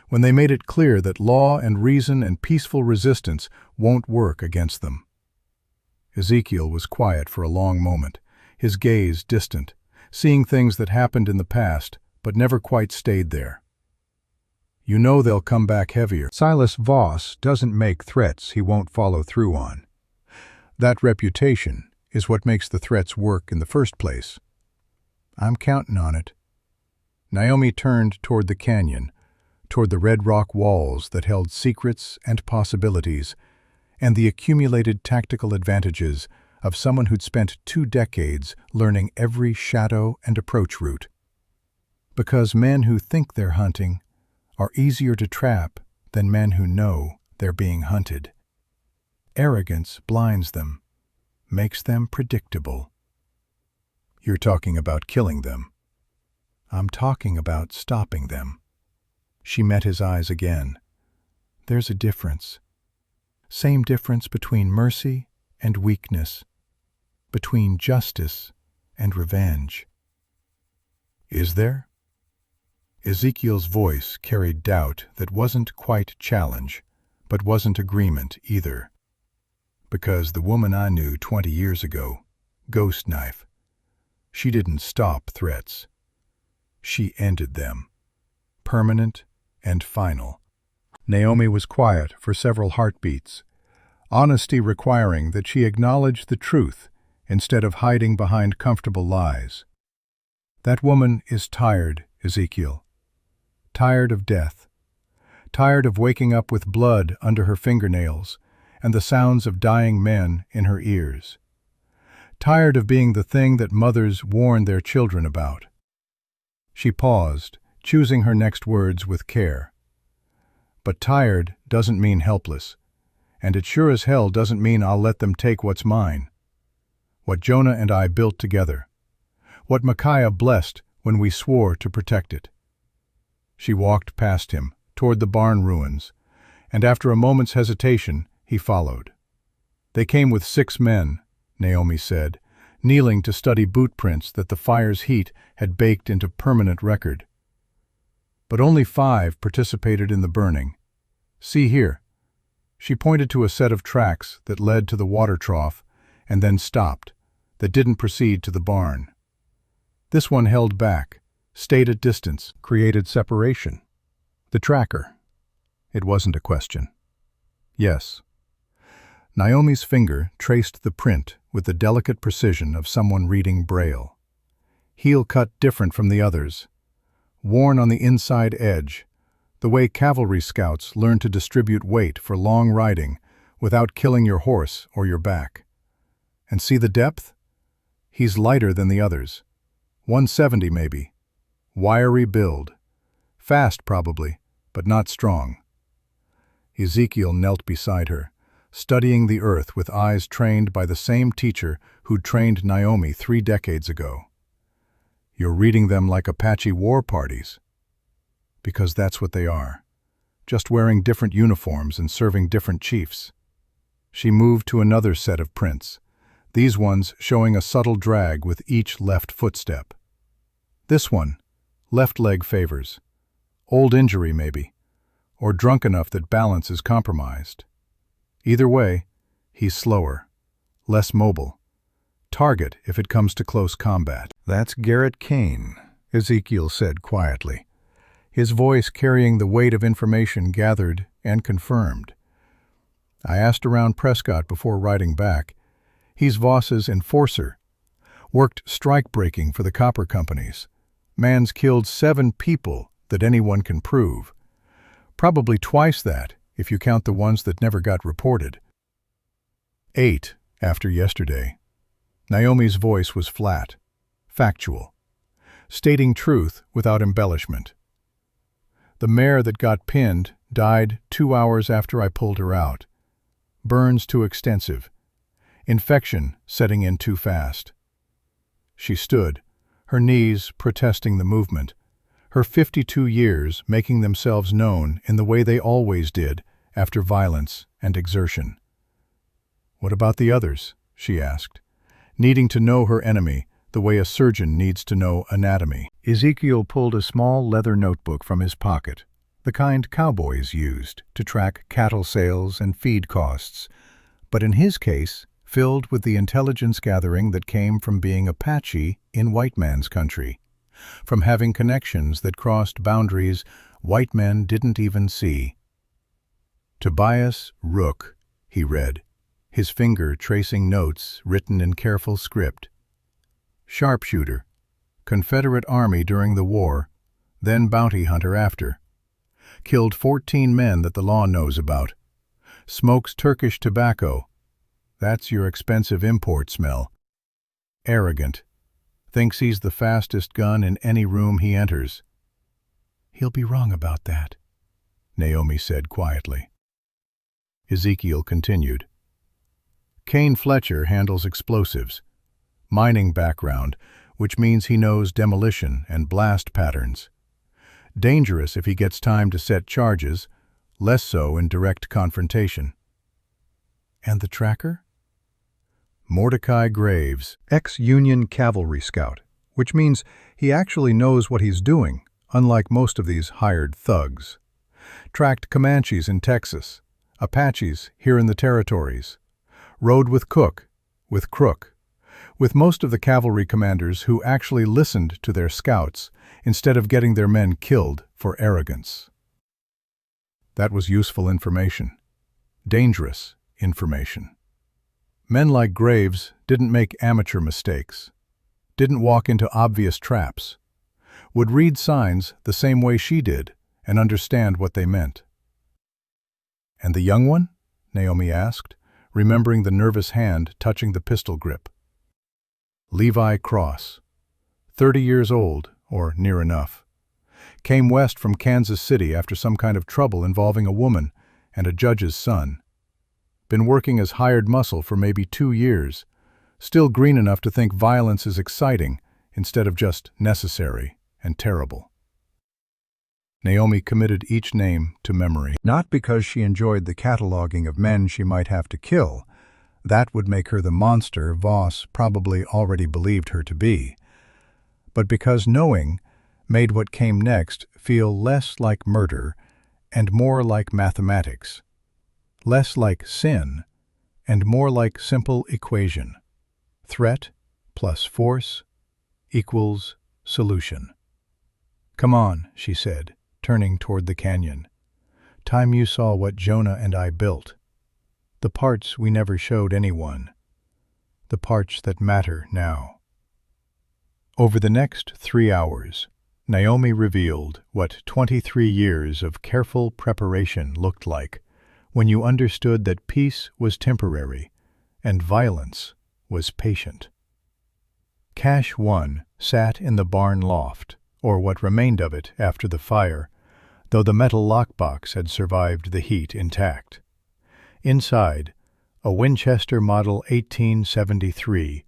when they made it clear that law and reason and peaceful resistance won't work against them. Ezekiel was quiet for a long moment, his gaze distant, seeing things that happened in the past but never quite stayed there. You know they'll come back heavier. Silas Voss doesn't make threats he won't follow through on. That reputation is what makes the threats work in the first place. I'm counting on it. Naomi turned toward the canyon, toward the red rock walls that held secrets and possibilities, and the accumulated tactical advantages of someone who'd spent 2 decades learning every shadow and approach route. Because men who think they're hunting are easier to trap than men who know they're being hunted. Arrogance blinds them, makes them predictable. You're talking about killing them. I'm talking about stopping them. She met his eyes again. There's a difference. Same difference between mercy and weakness, between justice and revenge. Is there? Ezekiel's voice carried doubt that wasn't quite challenge, but wasn't agreement either. Because the woman I knew 20 years ago, Ghost Knife, she didn't stop threats. She ended them. Permanent and final. Naomi was quiet for several heartbeats, honesty requiring that she acknowledge the truth instead of hiding behind comfortable lies. That woman is tired, Ezekiel. Tired of death. Tired of waking up with blood under her fingernails and the sounds of dying men in her ears. Tired of being the thing that mothers warn their children about. She paused, choosing her next words with care. But tired doesn't mean helpless, and it sure as hell doesn't mean I'll let them take what's mine. What Jonah and I built together. What Micaiah blessed when we swore to protect it. She walked past him, toward the barn ruins, and after a moment's hesitation, he followed. They came with 6 men, Naomi said, kneeling to study boot prints that the fire's heat had baked into permanent record. But only 5 participated in the burning. See here. She pointed to a set of tracks that led to the water trough and then stopped, that didn't proceed to the barn. This one held back, stayed at distance, created separation. The tracker. It wasn't a question. Yes. Naomi's finger traced the print with the delicate precision of someone reading Braille. Heel cut different from the others. Worn on the inside edge, the way cavalry scouts learn to distribute weight for long riding without killing your horse or your back. And see the depth? He's lighter than the others. 170 maybe. Wiry build. Fast probably, but not strong. Ezekiel knelt beside her, studying the earth with eyes trained by the same teacher who'd trained Naomi 3 decades ago. You're reading them like Apache war parties. Because that's what they are. Just wearing different uniforms and serving different chiefs. She moved to another set of prints, these ones showing a subtle drag with each left footstep. This one, left leg favors. Old injury maybe, or drunk enough that balance is compromised. Either way, he's slower, less mobile. Target if it comes to close combat. That's Garrett Kane, Ezekiel said quietly, his voice carrying the weight of information gathered and confirmed. I asked around Prescott before riding back. He's Voss's enforcer. Worked strike-breaking for the copper companies. Man's killed 7 people that anyone can prove. Probably twice that, if you count the ones that never got reported. 8 after yesterday. Naomi's voice was flat, factual, stating truth without embellishment. The mare that got pinned died 2 hours after I pulled her out. Burns too extensive. Infection setting in too fast. She stood, her knees protesting the movement, her 52 years making themselves known in the way they always did after violence and exertion. What about the others? She asked, needing to know her enemy, the way a surgeon needs to know anatomy. Ezekiel pulled a small leather notebook from his pocket, the kind cowboys used to track cattle sales and feed costs, but in his case, filled with the intelligence gathering that came from being Apache in white man's country, from having connections that crossed boundaries white men didn't even see. Tobias Rook, he read, his finger tracing notes written in careful script. Sharpshooter, Confederate Army during the war, then bounty hunter after. Killed 14 men that the law knows about. Smokes Turkish tobacco. That's your expensive import smell. Arrogant. Thinks he's the fastest gun in any room he enters. He'll be wrong about that, Naomi said quietly. Ezekiel continued. Kane Fletcher handles explosives. Mining background, which means he knows demolition and blast patterns. Dangerous if he gets time to set charges, less so in direct confrontation. And the tracker? Mordecai Graves, ex-Union cavalry scout, which means he actually knows what he's doing, unlike most of these hired thugs. Tracked Comanches in Texas, Apaches here in the territories. Rode with Crook, with most of the cavalry commanders who actually listened to their scouts instead of getting their men killed for arrogance. That was useful information. Dangerous information. Men like Graves didn't make amateur mistakes, didn't walk into obvious traps, would read signs the same way she did and understand what they meant. And the young one? Naomi asked, remembering the nervous hand touching the pistol grip. Levi Cross, 30 years old, or near enough. Came west from Kansas City after some kind of trouble involving a woman and a judge's son. Been working as hired muscle for maybe 2 years, still green enough to think violence is exciting instead of just necessary and terrible. Naomi committed each name to memory. Not because she enjoyed the cataloging of men she might have to kill. That would make her the monster Voss probably already believed her to be. But because knowing made what came next feel less like murder and more like mathematics. Less like sin and more like simple equation. Threat plus force equals solution. Come on, she said, turning toward the canyon. Time you saw what Jonah and I built. The parts we never showed anyone. The parts that matter now. Over the next 3 hours, Naomi revealed what 23 years of careful preparation looked like when you understood that peace was temporary and violence was patient. Cache 1 sat in the barn loft, or what remained of it after the fire, though the metal lockbox had survived the heat intact. Inside, a Winchester Model 1873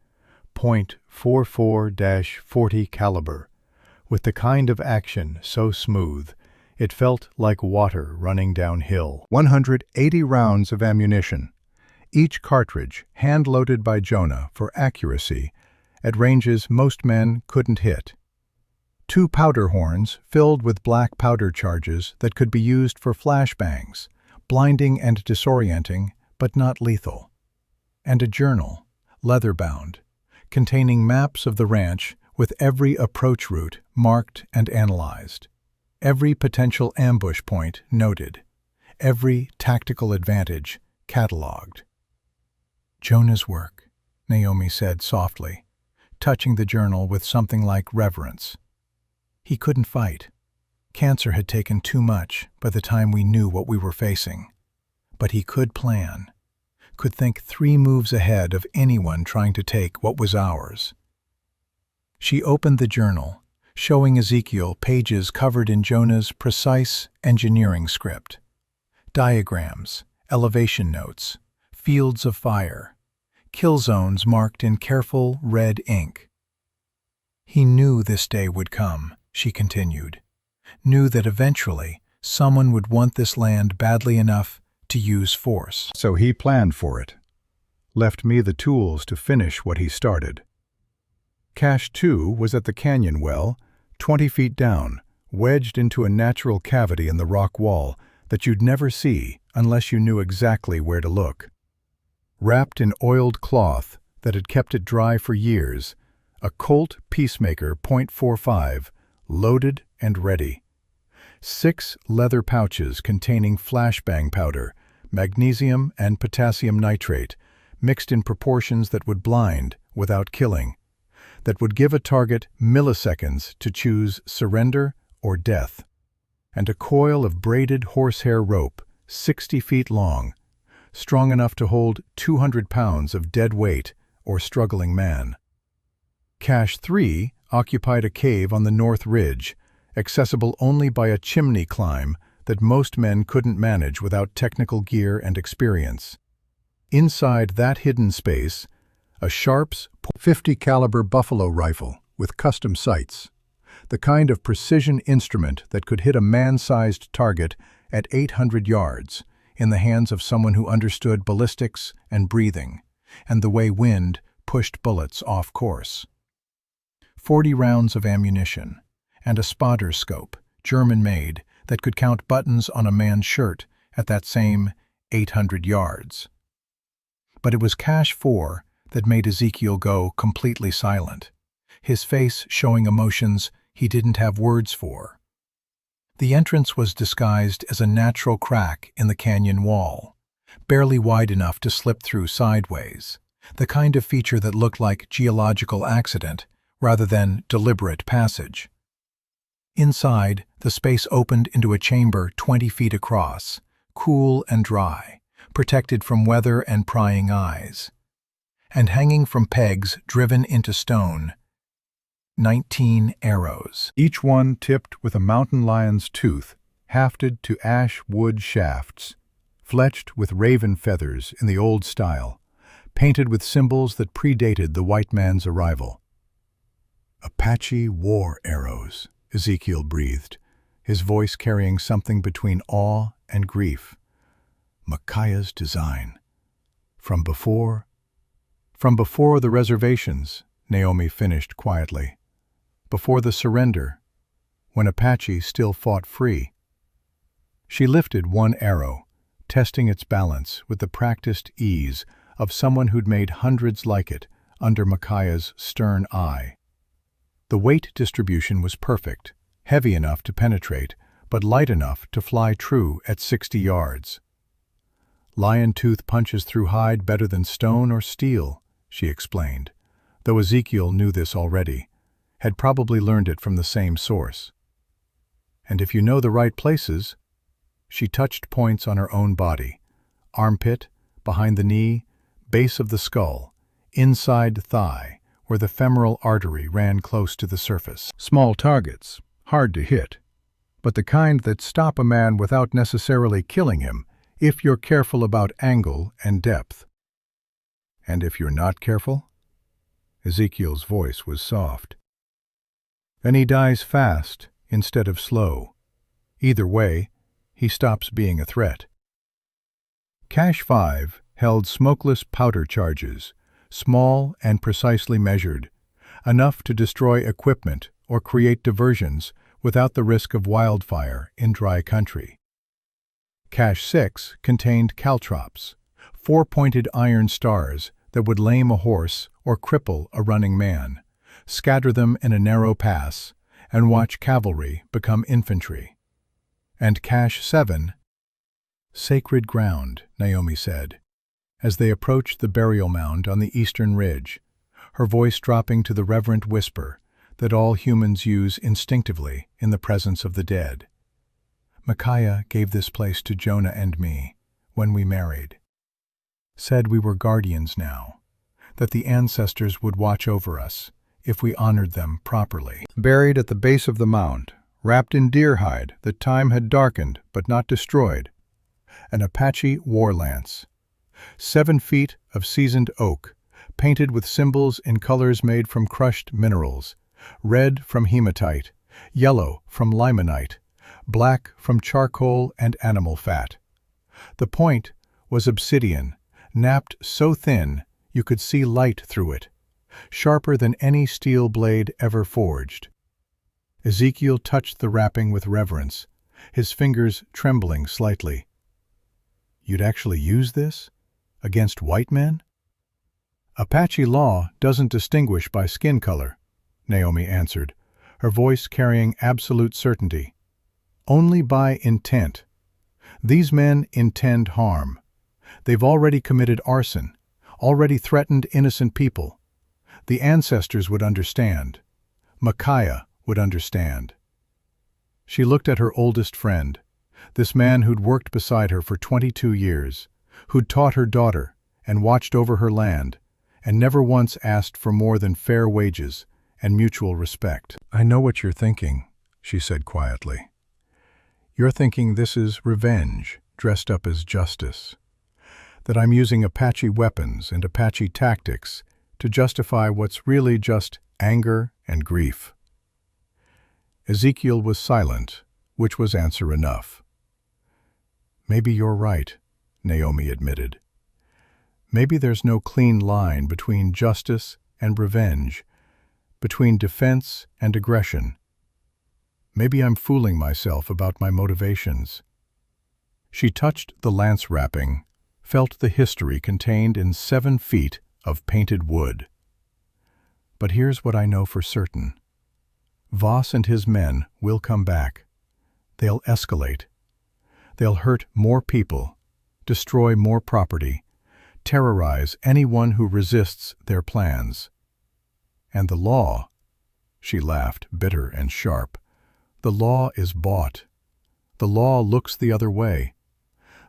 .44-40 caliber, with the kind of action so smooth it felt like water running downhill. 180 rounds of ammunition, each cartridge hand-loaded by Jonah for accuracy at ranges most men couldn't hit. 2 powder horns filled with black powder charges that could be used for flashbangs, blinding and disorienting, but not lethal. And a journal, leather-bound, containing maps of the ranch with every approach route marked and analyzed, every potential ambush point noted, every tactical advantage cataloged. Jonah's work, Naomi said softly, touching the journal with something like reverence. He couldn't fight. Cancer had taken too much by the time we knew what we were facing. But he could plan, could think 3 moves ahead of anyone trying to take what was ours. She opened the journal, showing Ezekiel pages covered in Jonah's precise engineering script. Diagrams, elevation notes, fields of fire, kill zones marked in careful red ink. He knew this day would come, she continued, knew that eventually someone would want this land badly enough to use force. So he planned for it, left me the tools to finish what he started. Cache 2 was at the canyon well, 20 feet down, wedged into a natural cavity in the rock wall that you'd never see unless you knew exactly where to look. Wrapped in oiled cloth that had kept it dry for years, a Colt Peacemaker .45, loaded and ready. 6 leather pouches containing flashbang powder, magnesium and potassium nitrate, mixed in proportions that would blind without killing, that would give a target milliseconds to choose surrender or death. And a coil of braided horsehair rope, 60 feet long, strong enough to hold 200 pounds of dead weight or struggling man. Cache 3 occupied a cave on the north ridge, accessible only by a chimney climb that most men couldn't manage without technical gear and experience. Inside that hidden space, a Sharps .50 caliber buffalo rifle with custom sights, the kind of precision instrument that could hit a man-sized target at 800 yards in the hands of someone who understood ballistics and breathing, and the way wind pushed bullets off course. 40 rounds of ammunition, and a spotter scope, German-made, that could count buttons on a man's shirt at that same 800 yards. But it was Cache 4 that made Ezekiel go completely silent, his face showing emotions he didn't have words for. The entrance was disguised as a natural crack in the canyon wall, barely wide enough to slip through sideways, the kind of feature that looked like geological accident rather than deliberate passage. Inside, the space opened into a chamber 20 feet across, cool and dry, protected from weather and prying eyes. And hanging from pegs driven into stone, 19 arrows, each one tipped with a mountain lion's tooth, hafted to ash wood shafts, fletched with raven feathers in the old style, painted with symbols that predated the white man's arrival. Apache war arrows, Ezekiel breathed, his voice carrying something between awe and grief. Micaiah's design. From before the reservations, Naomi finished quietly. Before the surrender, when Apache still fought free. She lifted one arrow, testing its balance with the practiced ease of someone who'd made hundreds like it under Micaiah's stern eye. The weight distribution was perfect, heavy enough to penetrate, but light enough to fly true at 60 yards. Lion tooth punches through hide better than stone or steel, she explained, though Ezekiel knew this already, had probably learned it from the same source. And if you know the right places, she touched points on her own body, armpit, behind the knee, base of the skull, inside thigh, where the femoral artery ran close to the surface. Small targets, hard to hit, but the kind that stop a man without necessarily killing him if you're careful about angle and depth. And if you're not careful? Ezekiel's voice was soft. Then he dies fast instead of slow. Either way, he stops being a threat. Cache 5 held smokeless powder charges, small and precisely measured, enough to destroy equipment or create diversions without the risk of wildfire in dry country. Cache 6 contained caltrops, 4-pointed iron stars that would lame a horse or cripple a running man, scatter them in a narrow pass, and watch cavalry become infantry. And Cache 7, sacred ground, Naomi said, as they approached the burial mound on the eastern ridge, her voice dropping to the reverent whisper that all humans use instinctively in the presence of the dead. Micaiah gave this place to Jonah and me when we married. Said we were guardians now, that the ancestors would watch over us if we honored them properly. Buried at the base of the mound, wrapped in deer hide that time had darkened but not destroyed, an Apache war lance, 7 feet of seasoned oak, painted with symbols in colors made from crushed minerals, red from hematite, yellow from limonite, black from charcoal and animal fat. The point was obsidian, napped so thin you could see light through it, sharper than any steel blade ever forged. Ezekiel touched the wrapping with reverence, his fingers trembling slightly. "You'd actually use this? Against white men?" "Apache law doesn't distinguish by skin color," Naomi answered, her voice carrying absolute certainty. "Only by intent. These men intend harm. They've already committed arson, already threatened innocent people. The ancestors would understand. Micaiah would understand." She looked at her oldest friend, this man who'd worked beside her for 22 years, who'd taught her daughter and watched over her land, and never once asked for more than fair wages and mutual respect. "I know what you're thinking," she said quietly. "You're thinking this is revenge dressed up as justice, that I'm using Apache weapons and Apache tactics to justify what's really just anger and grief." Ezekiel was silent, which was answer enough. "Maybe you're right," Naomi admitted. "Maybe there's no clean line between justice and revenge, between defense and aggression. Maybe I'm fooling myself about my motivations." She touched the lance wrapping, felt the history contained in 7 feet of painted wood. "But here's what I know for certain. Voss and his men will come back. They'll escalate. They'll hurt more people, destroy more property, terrorize anyone who resists their plans. And the law," she laughed, bitter and sharp, "the law is bought. The law looks the other way.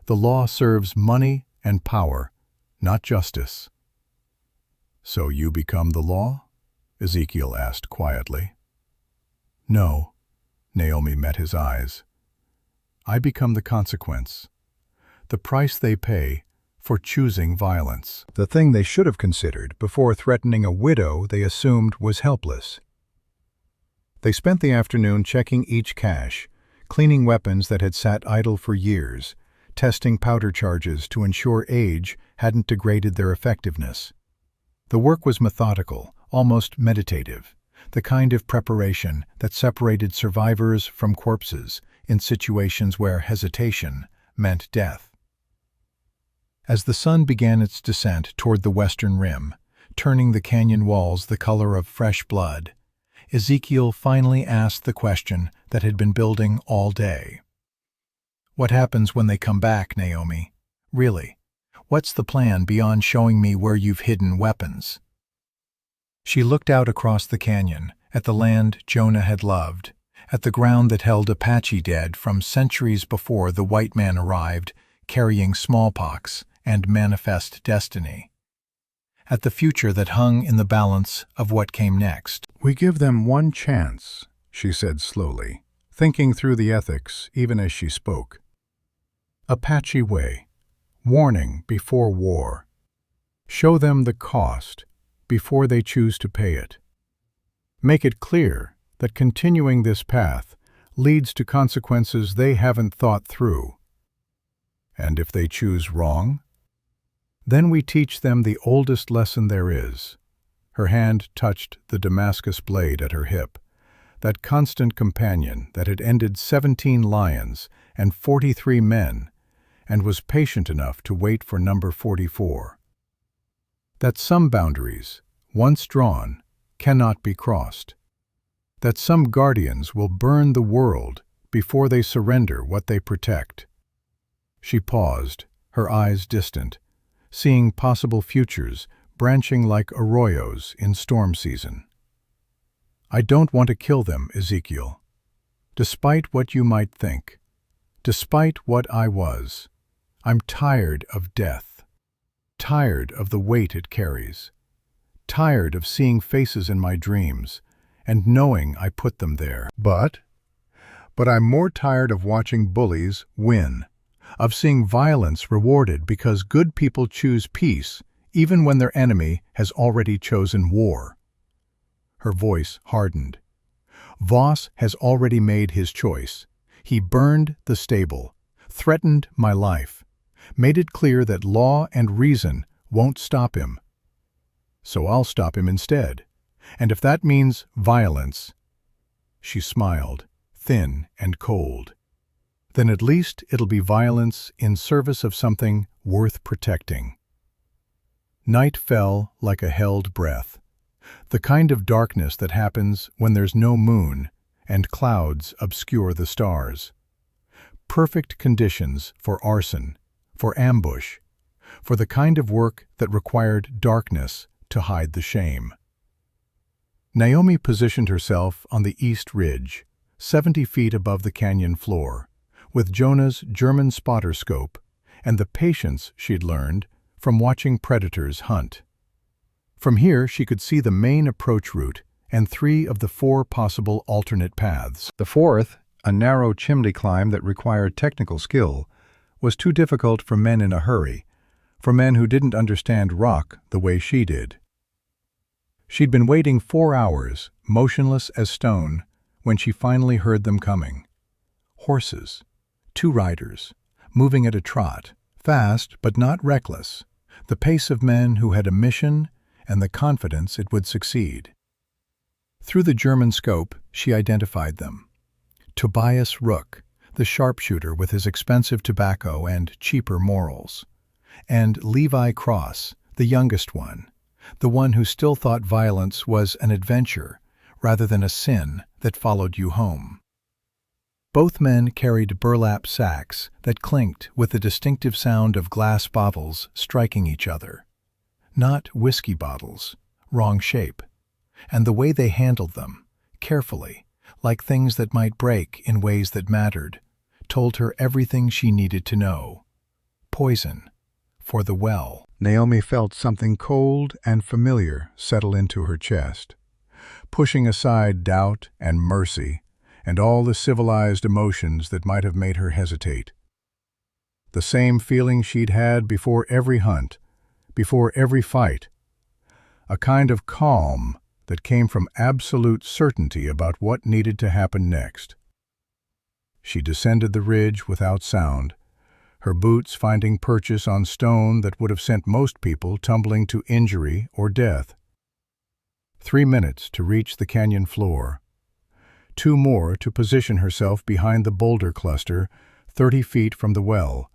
The law serves money and power, not justice." "So you become the law?" Ezekiel asked quietly. "No," Naomi met his eyes. "I become the consequence, the price they pay for choosing violence, the thing they should have considered before threatening a widow they assumed was helpless." They spent the afternoon checking each cache, cleaning weapons that had sat idle for years, testing powder charges to ensure age hadn't degraded their effectiveness. The work was methodical, almost meditative, the kind of preparation that separated survivors from corpses in situations where hesitation meant death. As the sun began its descent toward the western rim, turning the canyon walls the color of fresh blood, Ezekiel finally asked the question that had been building all day. "What happens when they come back, Naomi? Really? What's the plan beyond showing me where you've hidden weapons?" She looked out across the canyon, at the land Jonah had loved, at the ground that held Apache dead from centuries before the white man arrived, carrying smallpox and manifest destiny, at the future that hung in the balance of what came next. "We give them one chance," she said slowly, thinking through the ethics even as she spoke. "Apache way, warning before war. Show them the cost before they choose to pay it. Make it clear that continuing this path leads to consequences they haven't thought through. And if they choose wrong, then we teach them the oldest lesson there is." Her hand touched the Damascus blade at her hip, that constant companion that had ended 17 lions and 43 men, and was patient enough to wait for number 44. That some boundaries, once drawn, cannot be crossed. That some guardians will burn the world before they surrender what they protect. She paused, her eyes distant, seeing possible futures branching like arroyos in storm season. "I don't want to kill them, Ezekiel. Despite what you might think, despite what I was, I'm tired of death, tired of the weight it carries, tired of seeing faces in my dreams and knowing I put them there. But I'm more tired of watching bullies win, of seeing violence rewarded because good people choose peace even when their enemy has already chosen war." Her voice hardened. "Voss has already made his choice. He burned the stable, threatened my life, made it clear that law and reason won't stop him. so I'll stop him instead. And if that means violence—" she smiled, thin and cold, "then at least it'll be violence in service of something worth protecting." Night fell like a held breath, the kind of darkness that happens when there's no moon and clouds obscure the stars. Perfect conditions for arson, for ambush, for the kind of work that required darkness to hide the shame. Naomi positioned herself on the east ridge, 70 feet above the canyon floor, with Jonah's German spotter scope and the patience she'd learned from watching predators hunt. From here she could see the main approach route and 3 of the 4 possible alternate paths. The fourth, a narrow chimney climb that required technical skill, was too difficult for men in a hurry, for men who didn't understand rock the way she did. She'd been waiting 4 hours, motionless as stone, when she finally heard them coming. Horses, 2 riders, moving at a trot, fast but not reckless, the pace of men who had a mission and the confidence it would succeed. Through the German scope, she identified them. Tobias Rook, the sharpshooter with his expensive tobacco and cheaper morals, and Levi Cross, the youngest one, the one who still thought violence was an adventure rather than a sin that followed you home. Both men carried burlap sacks that clinked with the distinctive sound of glass bottles striking each other. Not whiskey bottles, wrong shape. And the way they handled them, carefully, like things that might break in ways that mattered, told her everything she needed to know. Poison. For the well. Naomi felt something cold and familiar settle into her chest, pushing aside doubt and mercy and all the civilized emotions that might have made her hesitate. The same feeling she'd had before every hunt, before every fight. A kind of calm that came from absolute certainty about what needed to happen next. She descended the ridge without sound, her boots finding purchase on stone that would have sent most people tumbling to injury or death. 3 minutes to reach the canyon floor. 2 more to position herself behind the boulder cluster 30 feet from the well,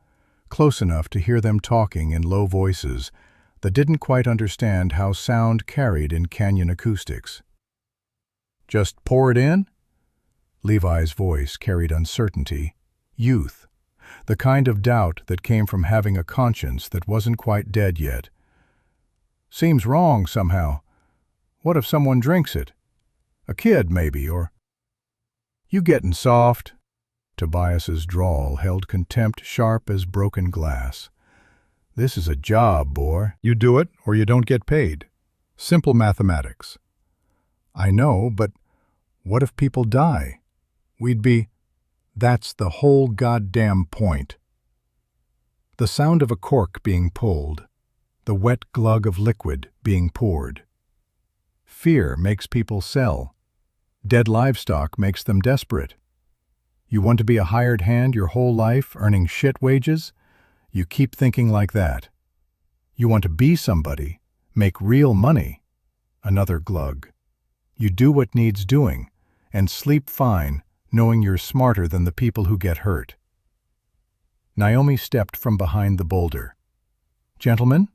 close enough to hear them talking in low voices that didn't quite understand how sound carried in canyon acoustics. "Just pour it in?" Levi's voice carried uncertainty, youth, the kind of doubt that came from having a conscience that wasn't quite dead yet. "Seems wrong somehow. What if someone drinks it? A kid, maybe, or—" "You gettin' soft?" Tobias's drawl held contempt sharp as broken glass. "This is a job, boy. You do it or you don't get paid. Simple mathematics." "I know, but what if people die? We'd be—" "That's the whole goddamn point." The sound of a cork being pulled, the wet glug of liquid being poured. Fear makes people sell. Dead livestock makes them desperate. You want to be a hired hand your whole life, earning shit wages? You keep thinking like that. You want to be somebody, make real money? Another glug. You do what needs doing, and sleep fine, knowing you're smarter than the people who get hurt. Naomi stepped from behind the boulder. "Gentlemen?"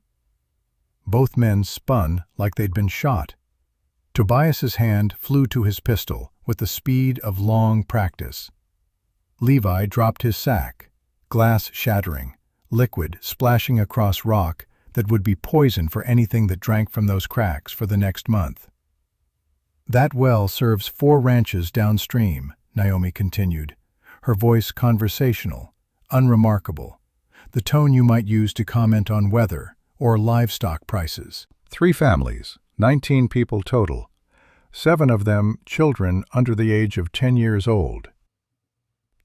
Both men spun like they'd been shot. Tobias's hand flew to his pistol with the speed of long practice. Levi dropped his sack, glass shattering, liquid splashing across rock that would be poison for anything that drank from those cracks for the next month. "That well serves 4 ranches downstream," Naomi continued, her voice conversational, unremarkable, the tone you might use to comment on weather or livestock prices. 3 families, 19 people total, 7 of them children under the age of 10 years old.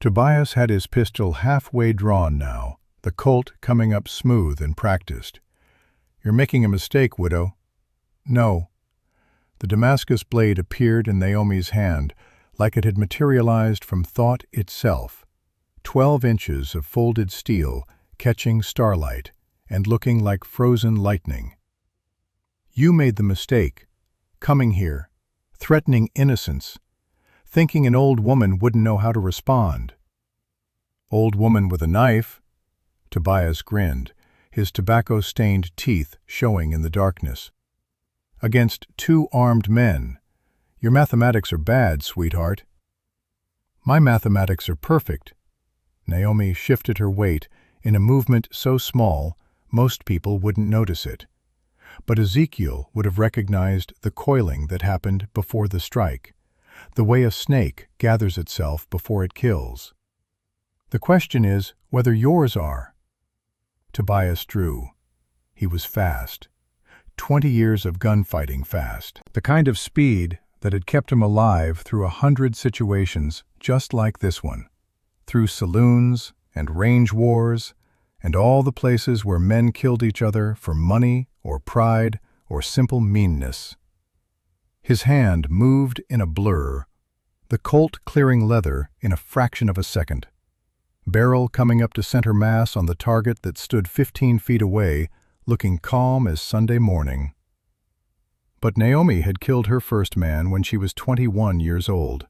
Tobias had his pistol halfway drawn now, the Colt coming up smooth and practiced. "You're making a mistake, widow." "No." The Damascus blade appeared in Naomi's hand like it had materialized from thought itself, 12 inches of folded steel catching starlight and looking like frozen lightning. You made the mistake, coming here, threatening innocence, thinking an old woman wouldn't know how to respond. Old woman with a knife? Tobias grinned, his tobacco-stained teeth showing in the darkness. Against two armed men. Your mathematics are bad, sweetheart. My mathematics are perfect. Naomi shifted her weight in a movement so small most people wouldn't notice it. But Ezekiel would have recognized the coiling that happened before the strike, the way a snake gathers itself before it kills. The question is whether yours are. Tobias drew. He was fast. 20 years of gunfighting fast. The kind of speed that had kept him alive through 100 situations just like this one. Through saloons and range wars and all the places where men killed each other for money or pride or simple meanness. His hand moved in a blur, the Colt clearing leather in a fraction of a second. Barrel coming up to center mass on the target that stood 15 feet away, looking calm as Sunday morning. But Naomi had killed her first man when she was 21 years old,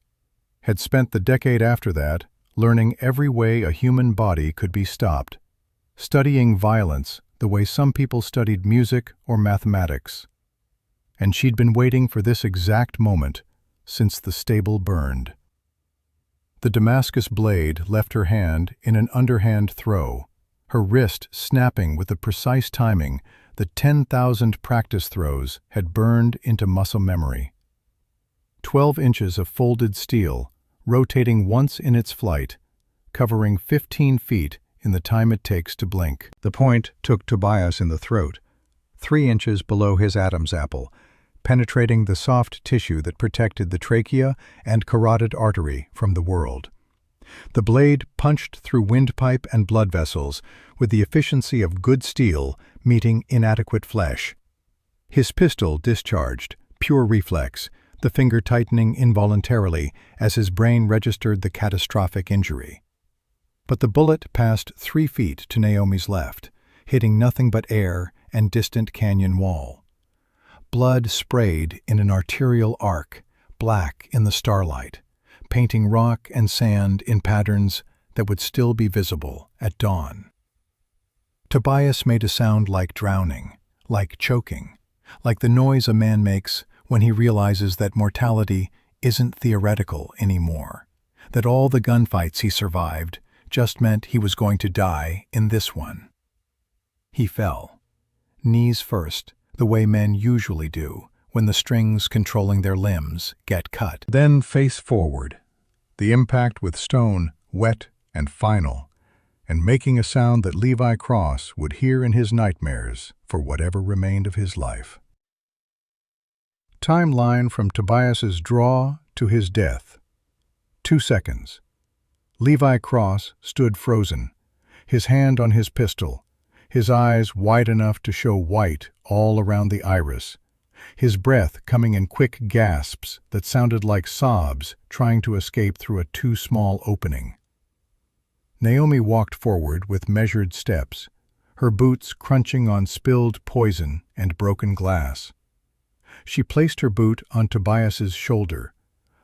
had spent the decade after that learning every way a human body could be stopped, studying violence the way some people studied music or mathematics. And she'd been waiting for this exact moment since the stable burned. The Damascus blade left her hand in an underhand throw, her wrist snapping with the precise timing that 10,000 practice throws had burned into muscle memory. 12 inches of folded steel, rotating once in its flight, covering 15 feet in the time it takes to blink. The point took Tobias in the throat, 3 inches below his Adam's apple, penetrating the soft tissue that protected the trachea and carotid artery from the world. The blade punched through windpipe and blood vessels with the efficiency of good steel meeting inadequate flesh. His pistol discharged, pure reflex, the finger tightening involuntarily as his brain registered the catastrophic injury. But the bullet passed 3 feet to Naomi's left, hitting nothing but air and distant canyon wall. Blood sprayed in an arterial arc, black in the starlight, painting rock and sand in patterns that would still be visible at dawn. Tobias made a sound like drowning, like choking, like the noise a man makes when he realizes that mortality isn't theoretical anymore, that all the gunfights he survived just meant he was going to die in this one. He fell, knees first, the way men usually do when the strings controlling their limbs get cut. Then face forward, the impact with stone wet and final, and making a sound that Levi Cross would hear in his nightmares for whatever remained of his life. Timeline from Tobias's draw to his death. 2 seconds. Levi Cross stood frozen, his hand on his pistol, his eyes wide enough to show white all around the iris, his breath coming in quick gasps that sounded like sobs trying to escape through a too small opening. Naomi walked forward with measured steps, her boots crunching on spilled poison and broken glass. She placed her boot on Tobias's shoulder.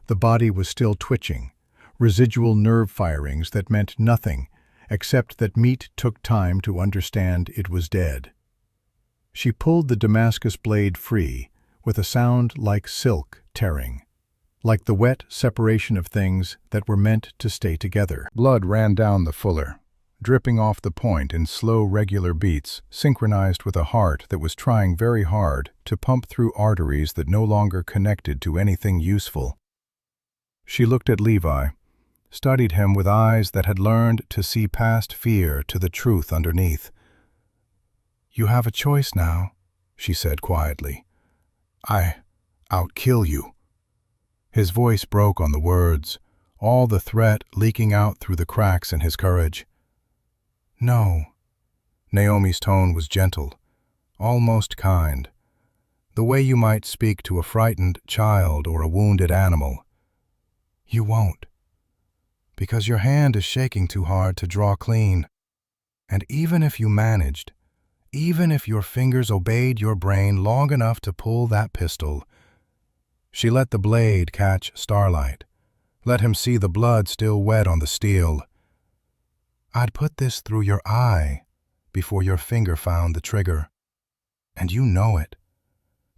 The body was still twitching, residual nerve firings that meant nothing except that meat took time to understand it was dead. She pulled the Damascus blade free with a sound like silk tearing, like the wet separation of things that were meant to stay together. Blood ran down the fuller, dripping off the point in slow, regular beats, synchronized with a heart that was trying very hard to pump through arteries that no longer connected to anything useful. She looked at Levi, studied him with eyes that had learned to see past fear to the truth underneath. "You have a choice now," she said quietly. I'll kill you." His voice broke on the words, all the threat leaking out through the cracks in his courage. "No." Naomi's tone was gentle, almost kind, the way you might speak to a frightened child or a wounded animal. "You won't. Because your hand is shaking too hard to draw clean. And even if you managed, even if your fingers obeyed your brain long enough to pull that pistol. She let the blade catch starlight, let him see the blood still wet on the steel. I'd put this through your eye before your finger found the trigger. And you know it.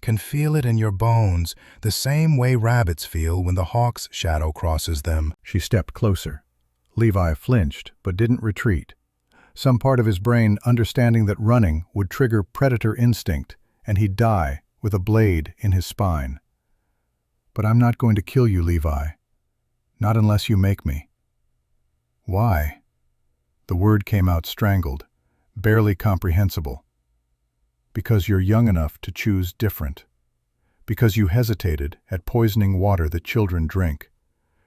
Can feel it in your bones the same way rabbits feel when the hawk's shadow crosses them. She stepped closer. Levi flinched, but didn't retreat. Some part of his brain understanding that running would trigger predator instinct, and he'd die with a blade in his spine. But I'm not going to kill you, Levi. Not unless you make me. Why? The word came out strangled, barely comprehensible. Because you're young enough to choose different. Because you hesitated at poisoning water that children drink.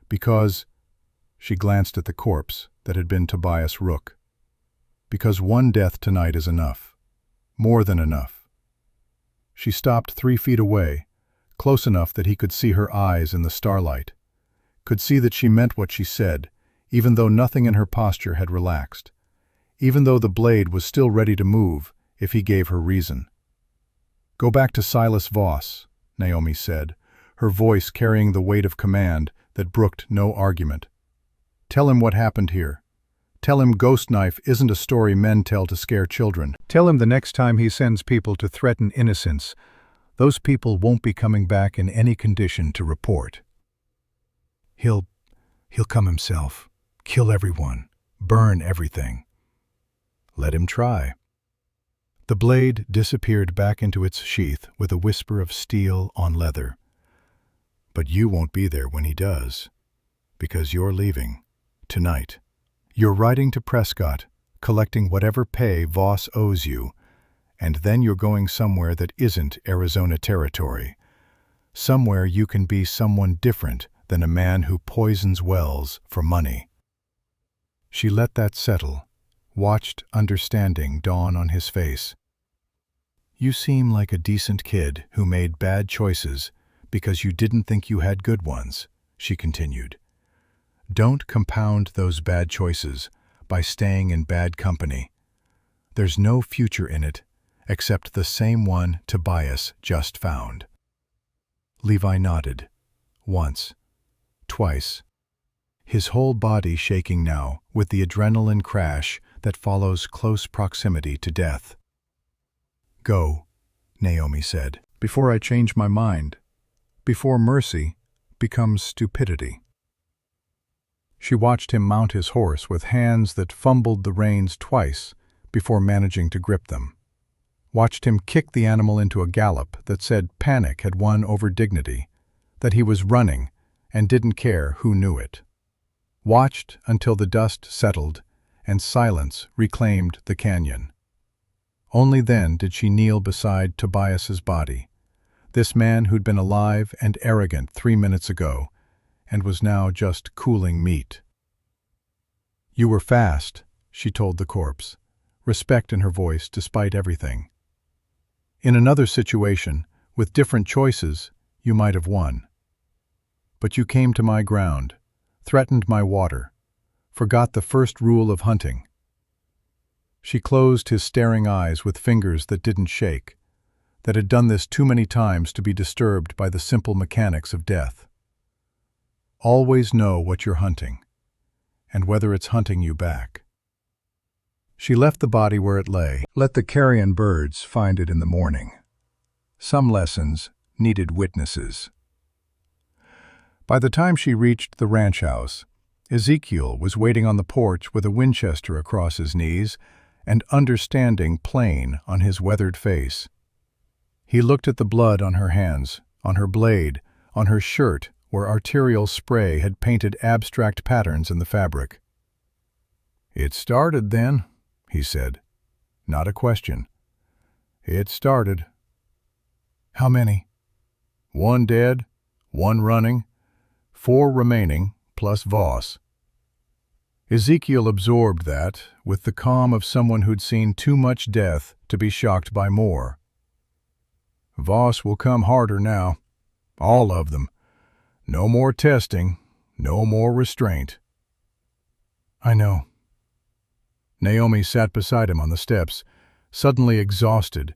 Because... She glanced at the corpse that had been Tobias Rook. Because one death tonight is enough. More than enough. She stopped 3 feet away, close enough that he could see her eyes in the starlight. Could see that she meant what she said, even though nothing in her posture had relaxed. Even though the blade was still ready to move, if he gave her reason. Go back to Silas Voss, Naomi said, her voice carrying the weight of command that brooked no argument. Tell him what happened here. Tell him Ghost Knife isn't a story men tell to scare children. Tell him the next time he sends people to threaten innocence, those people won't be coming back in any condition to report. He'll come himself, kill everyone, burn everything. Let him try. The blade disappeared back into its sheath with a whisper of steel on leather. But you won't be there when he does, because you're leaving, tonight. You're riding to Prescott, collecting whatever pay Voss owes you, and then you're going somewhere that isn't Arizona territory. Somewhere you can be someone different than a man who poisons wells for money. She let that settle, watched understanding dawn on his face. You seem like a decent kid who made bad choices because you didn't think you had good ones, she continued. Don't compound those bad choices by staying in bad company. There's no future in it, except the same one Tobias just found. Levi nodded. Once. Twice. His whole body shaking now with the adrenaline crash that follows close proximity to death. Go, Naomi said, before I change my mind, before mercy becomes stupidity. She watched him mount his horse with hands that fumbled the reins twice before managing to grip them. Watched him kick the animal into a gallop that said panic had won over dignity, that he was running and didn't care who knew it. Watched until the dust settled and silence reclaimed the canyon. Only then did she kneel beside Tobias's body, this man who'd been alive and arrogant 3 minutes ago and was now just cooling meat. You were fast, she told the corpse, respect in her voice despite everything. In another situation, with different choices, you might have won. But you came to my ground, threatened my water, forgot the first rule of hunting. She closed his staring eyes with fingers that didn't shake, that had done this too many times to be disturbed by the simple mechanics of death. Always know what you're hunting, and whether it's hunting you back. She left the body where it lay. Let the carrion birds find it in the morning. Some lessons needed witnesses. By the time she reached the ranch house, Ezekiel was waiting on the porch with a Winchester across his knees and understanding plain on his weathered face. He looked at the blood on her hands, on her blade, on her shirt where arterial spray had painted abstract patterns in the fabric. It started then, he said. Not a question. It started. How many? 1 dead, 1 running, 4 remaining, plus Voss. Ezekiel absorbed that, with the calm of someone who'd seen too much death to be shocked by more. Voss will come harder now. All of them. No more testing, no more restraint. I know. Naomi sat beside him on the steps, suddenly exhausted,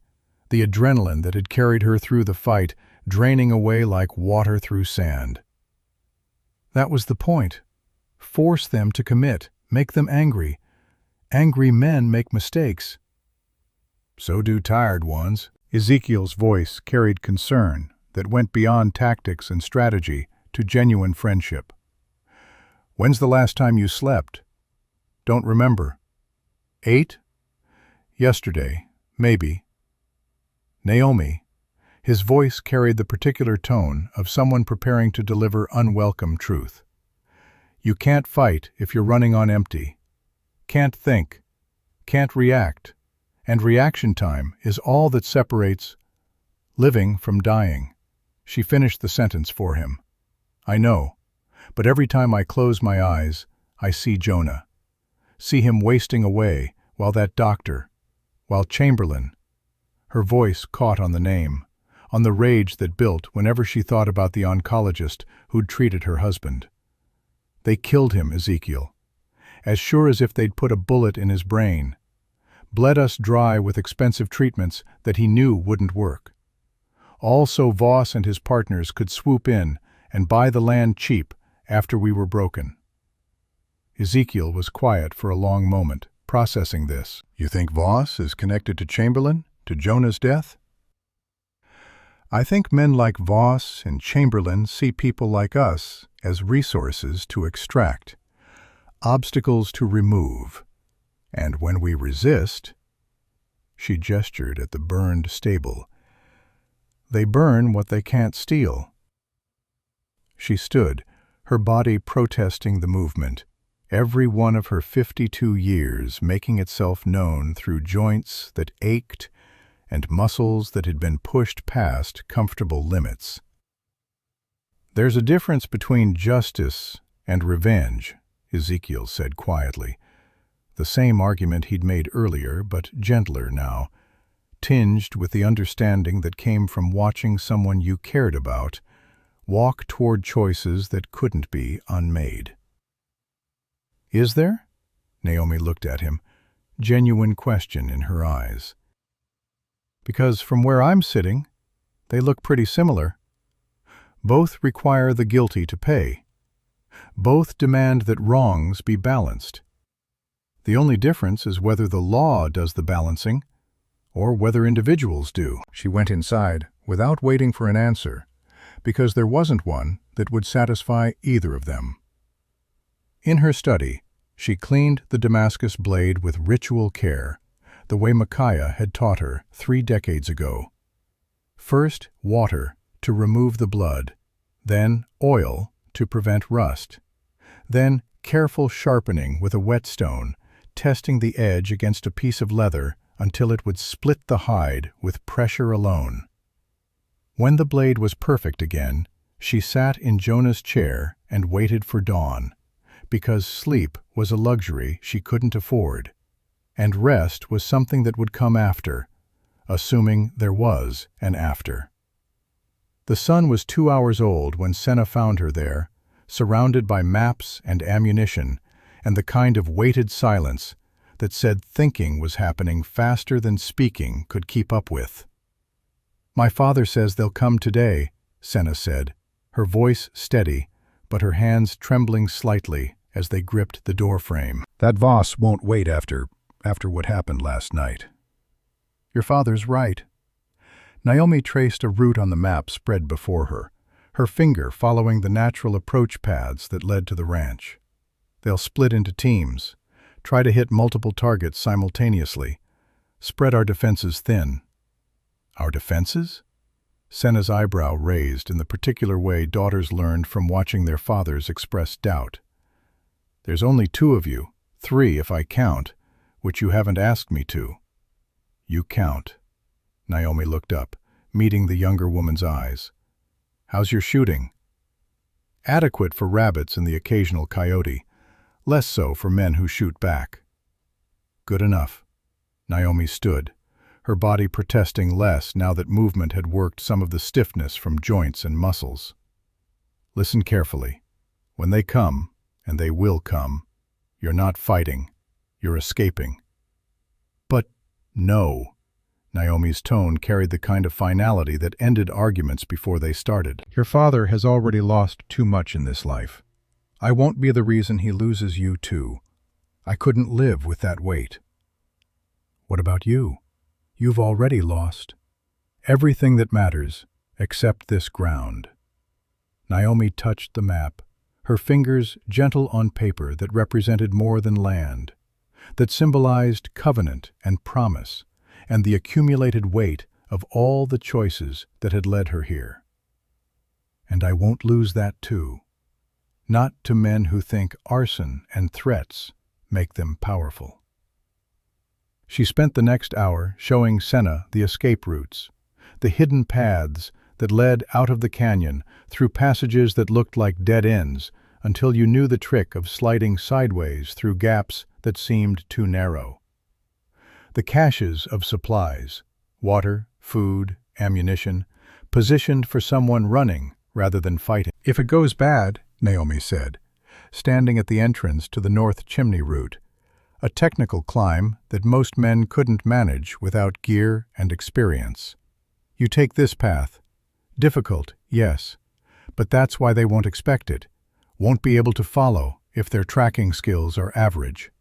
the adrenaline that had carried her through the fight draining away like water through sand. That was the point. Force them to commit, make them angry. Angry men make mistakes. So do tired ones. Ezekiel's voice carried concern that went beyond tactics and strategy to genuine friendship. When's the last time you slept? Don't remember. 8? Yesterday, maybe. Naomi. His voice carried the particular tone of someone preparing to deliver unwelcome truth. You can't fight if you're running on empty. Can't think. Can't react. And reaction time is all that separates living from dying. She finished the sentence for him. I know, but every time I close my eyes, I see Jonah. See him wasting away while that doctor, while Chamberlain. Her voice caught on the name, on the rage that built whenever she thought about the oncologist who'd treated her husband. They killed him, Ezekiel, as sure as if they'd put a bullet in his brain. Bled us dry with expensive treatments that he knew wouldn't work. All so Voss and his partners could swoop in and buy the land cheap after we were broken. Ezekiel was quiet for a long moment, processing this. You think Voss is connected to Chamberlain, to Jonah's death? I think men like Voss and Chamberlain see people like us as resources to extract, obstacles to remove. And when we resist, she gestured at the burned stable, they burn what they can't steal. She stood, her body protesting the movement, every one of her 52 years making itself known through joints that ached and muscles that had been pushed past comfortable limits. There's a difference between justice and revenge, Ezekiel said quietly. The same argument he'd made earlier, but gentler now, tinged with the understanding that came from watching someone you cared about walk toward choices that couldn't be unmade. Is there? Naomi looked at him, genuine question in her eyes. Because from where I'm sitting, they look pretty similar. Both require the guilty to pay. Both demand that wrongs be balanced. The only difference is whether the law does the balancing or whether individuals do. She went inside without waiting for an answer, because there wasn't one that would satisfy either of them. In her study, she cleaned the Damascus blade with ritual care, the way Micaiah had taught her 3 decades ago. First, water to remove the blood, then oil to prevent rust, then careful sharpening with a whetstone, testing the edge against a piece of leather until it would split the hide with pressure alone. When the blade was perfect again, she sat in Jonah's chair and waited for dawn, because sleep was a luxury she couldn't afford, and rest was something that would come after, assuming there was an after. The sun was 2 hours old when Senna found her there, surrounded by maps and ammunition, and the kind of weighted silence that said thinking was happening faster than speaking could keep up with. My father says they'll come today, Senna said, her voice steady, but her hands trembling slightly as they gripped the doorframe. That Voss won't wait after what happened last night. Your father's right. Naomi traced a route on the map spread before her, her finger following the natural approach paths that led to the ranch. They'll split into teams, try to hit multiple targets simultaneously, spread our defenses thin. Our defenses? Senna's eyebrow raised in the particular way daughters learned from watching their fathers express doubt. There's only 2 of you, 3 if I count, which you haven't asked me to. You count. Naomi looked up, meeting the younger woman's eyes. How's your shooting? Adequate for rabbits and the occasional coyote, less so for men who shoot back. Good enough. Naomi stood, her body protesting less now that movement had worked some of the stiffness from joints and muscles. Listen carefully. When they come, and they will come, you're not fighting, you're escaping. But, No. Naomi's tone carried the kind of finality that ended arguments before they started. Your father has already lost too much in this life. I won't be the reason he loses you too. I couldn't live with that weight. What about you? You've already lost everything that matters, except this ground. Naomi touched the map, her fingers gentle on paper that represented more than land, that symbolized covenant and promise, and the accumulated weight of all the choices that had led her here. And I won't lose that too. Not to men who think arson and threats make them powerful. She spent the next hour showing Senna the escape routes, the hidden paths that led out of the canyon through passages that looked like dead ends until you knew the trick of sliding sideways through gaps that seemed too narrow. The caches of supplies, water, food, ammunition, positioned for someone running rather than fighting. If it goes bad, Naomi said, standing at the entrance to the North Chimney route, a technical climb that most men couldn't manage without gear and experience. You take this path. Difficult, yes, but that's why they won't expect it, won't be able to follow if their tracking skills are average.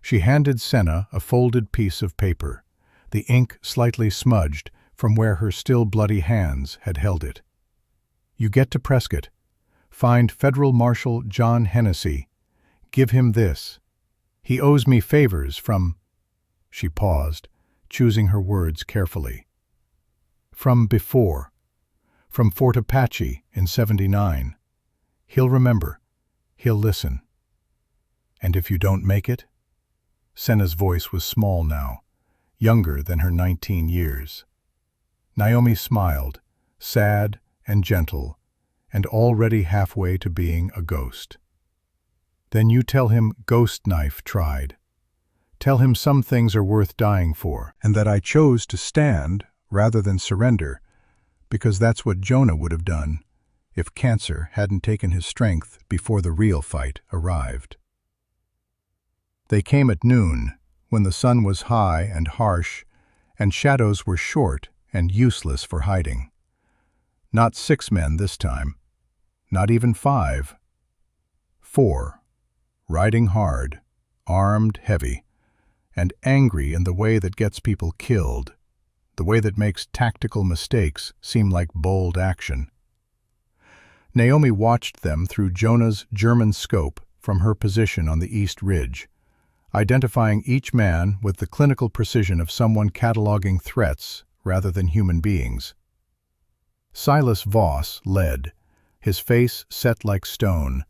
She handed Senna a folded piece of paper, the ink slightly smudged from where her still bloody hands had held it. You get to Prescott. Find Federal Marshal John Hennessy. Give him this. He owes me favors from... She paused, choosing her words carefully. From before. From Fort Apache in '79. He'll remember. He'll listen. And if you don't make it? Senna's voice was small now, younger than her 19 years. Naomi smiled, sad and gentle, and already halfway to being a ghost. Then you tell him Ghost Knife tried. Tell him some things are worth dying for, and that I chose to stand rather than surrender, because that's what Jonah would have done if cancer hadn't taken his strength before the real fight arrived. They came at noon, when the sun was high and harsh, and shadows were short and useless for hiding. Not 6 men this time, not even 5. 4, riding hard, armed heavy, and angry in the way that gets people killed, the way that makes tactical mistakes seem like bold action. Naomi watched them through Jonah's German scope from her position on the East Ridge, identifying each man with the clinical precision of someone cataloging threats rather than human beings. Silas Voss led, his face set like stone,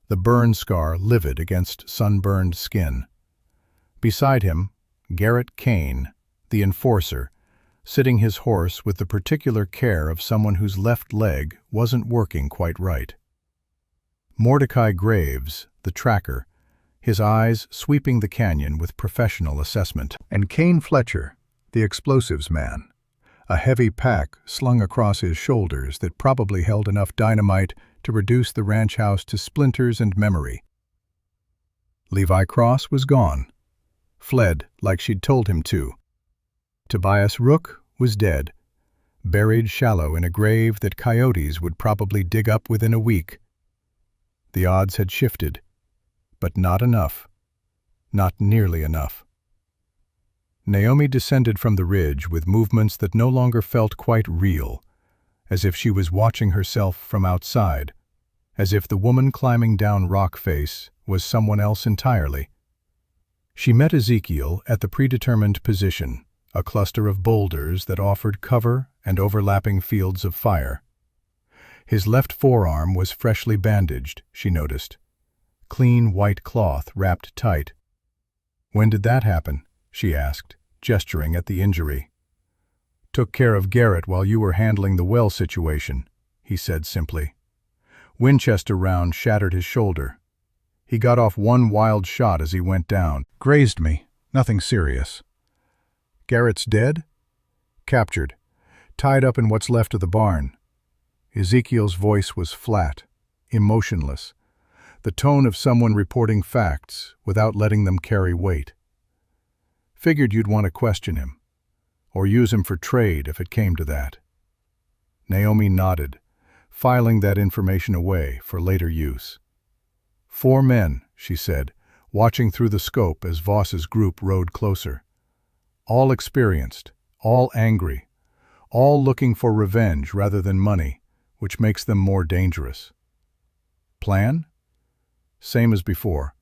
the burn scar livid against sunburned skin. Beside him, Garrett Kane, the enforcer, sitting his horse with the particular care of someone whose left leg wasn't working quite right. Mordecai Graves, the tracker, his eyes sweeping the canyon with professional assessment. And Kane Fletcher, the explosives man, a heavy pack slung across his shoulders that probably held enough dynamite to reduce the ranch house to splinters and memory. Levi Cross was gone, fled like she'd told him to. Tobias Rook was dead, buried shallow in a grave that coyotes would probably dig up within a week. The odds had shifted, but not enough, not nearly enough. Naomi descended from the ridge with movements that no longer felt quite real, as if she was watching herself from outside, as if the woman climbing down Rock Face was someone else entirely. She met Ezekiel at the predetermined position, a cluster of boulders that offered cover and overlapping fields of fire. His left forearm was freshly bandaged, she noticed. Clean white cloth wrapped tight. "When did that happen?" she asked, gesturing at the injury. "Took care of Garrett while you were handling the well situation," he said simply. Winchester round shattered his shoulder. He got off one wild shot as he went down. "Grazed me. Nothing serious." "Garrett's dead?" "Captured. Tied up in what's left of the barn." Ezekiel's voice was flat, emotionless, the tone of someone reporting facts without letting them carry weight. Figured you'd want to question him, or use him for trade if it came to that." Naomi nodded, filing that information away for later use. "4 men," she said, watching through the scope as Voss's group rode closer. "All experienced, all angry, all looking for revenge rather than money, which makes them more dangerous. Plan? Same as before.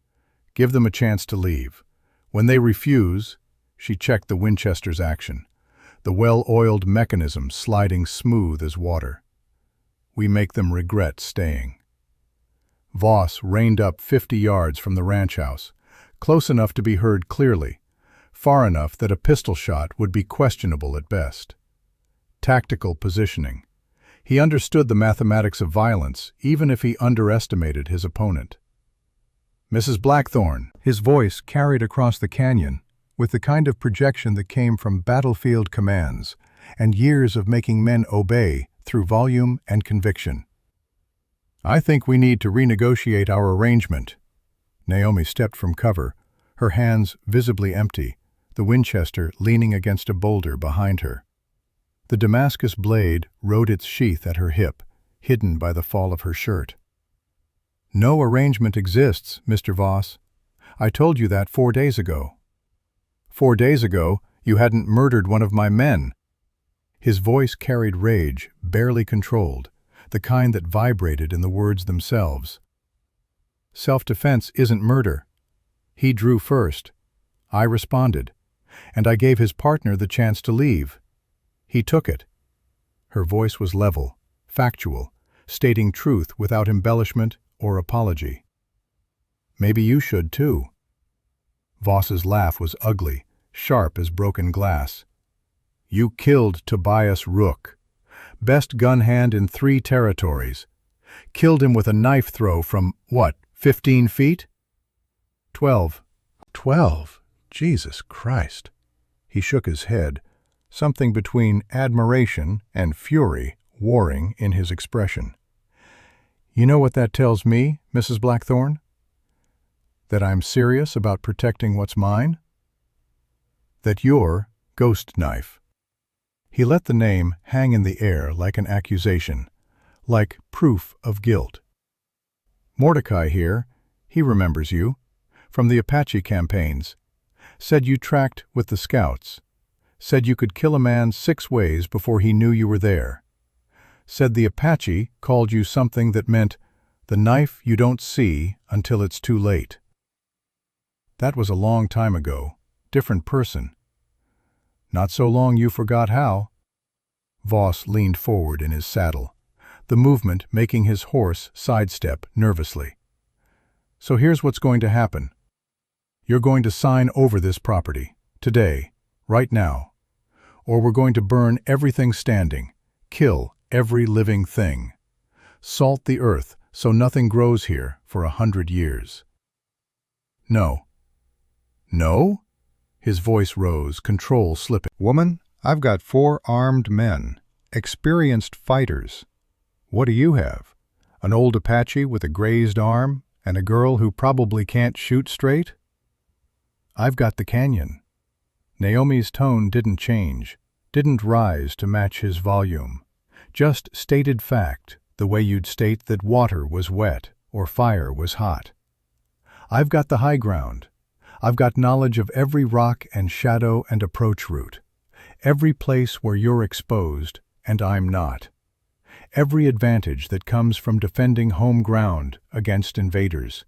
Give them a chance to leave. When they refuse," she checked the Winchester's action, the well-oiled mechanism sliding smooth as water, "we make them regret staying." Voss reined up 50 yards from the ranch house, close enough to be heard clearly, far enough that a pistol shot would be questionable at best. Tactical positioning. He understood the mathematics of violence, even if he underestimated his opponent. "Mrs. Blackthorne," his voice carried across the canyon, with the kind of projection that came from battlefield commands and years of making men obey through volume and conviction. "I think we need to renegotiate our arrangement." Naomi stepped from cover, her hands visibly empty, the Winchester leaning against a boulder behind her. The Damascus blade rode its sheath at her hip, hidden by the fall of her shirt. "No arrangement exists, Mr. Voss. I told you that 4 days ago." 4 days ago, you hadn't murdered one of my men." His voice carried rage, barely controlled, the kind that vibrated in the words themselves. "Self-defense isn't murder. He drew first. I responded, and I gave his partner the chance to leave. He took it." Her voice was level, factual, stating truth without embellishment or apology. "Maybe you should too." Voss's laugh was ugly, sharp as broken glass. "You killed Tobias Rook, best gun hand in 3 territories. Killed him with a knife throw from, what, 15 feet? 12. 12? Jesus Christ." He shook his head, something between admiration and fury warring in his expression. "You know what that tells me, Mrs. Blackthorne? That I'm serious about protecting what's mine? That you're Ghost Knife." He let the name hang in the air like an accusation, like proof of guilt. "Mordecai here, he remembers you, from the Apache campaigns. Said you tracked with the scouts. Said you could kill a man 6 ways before he knew you were there. Said the Apache called you something that meant the knife you don't see until it's too late." "That was a long time ago. Different person." "Not so long you forgot how." Voss leaned forward in his saddle, the movement making his horse sidestep nervously. "So here's what's going to happen. You're going to sign over this property, today, right now. Or we're going to burn everything standing, kill every living thing. Salt the earth so nothing grows here for 100 years. "No." "No?" His voice rose, control slipping. "Woman, I've got 4 armed men, experienced fighters. What do you have? An old Apache with a grazed arm and a girl who probably can't shoot straight?" "I've got the canyon." Naomi's tone didn't change, didn't rise to match his volume. Just stated fact, the way you'd state that water was wet or fire was hot. "I've got the high ground. I've got knowledge of every rock and shadow and approach route, every place where you're exposed and I'm not, every advantage that comes from defending home ground against invaders."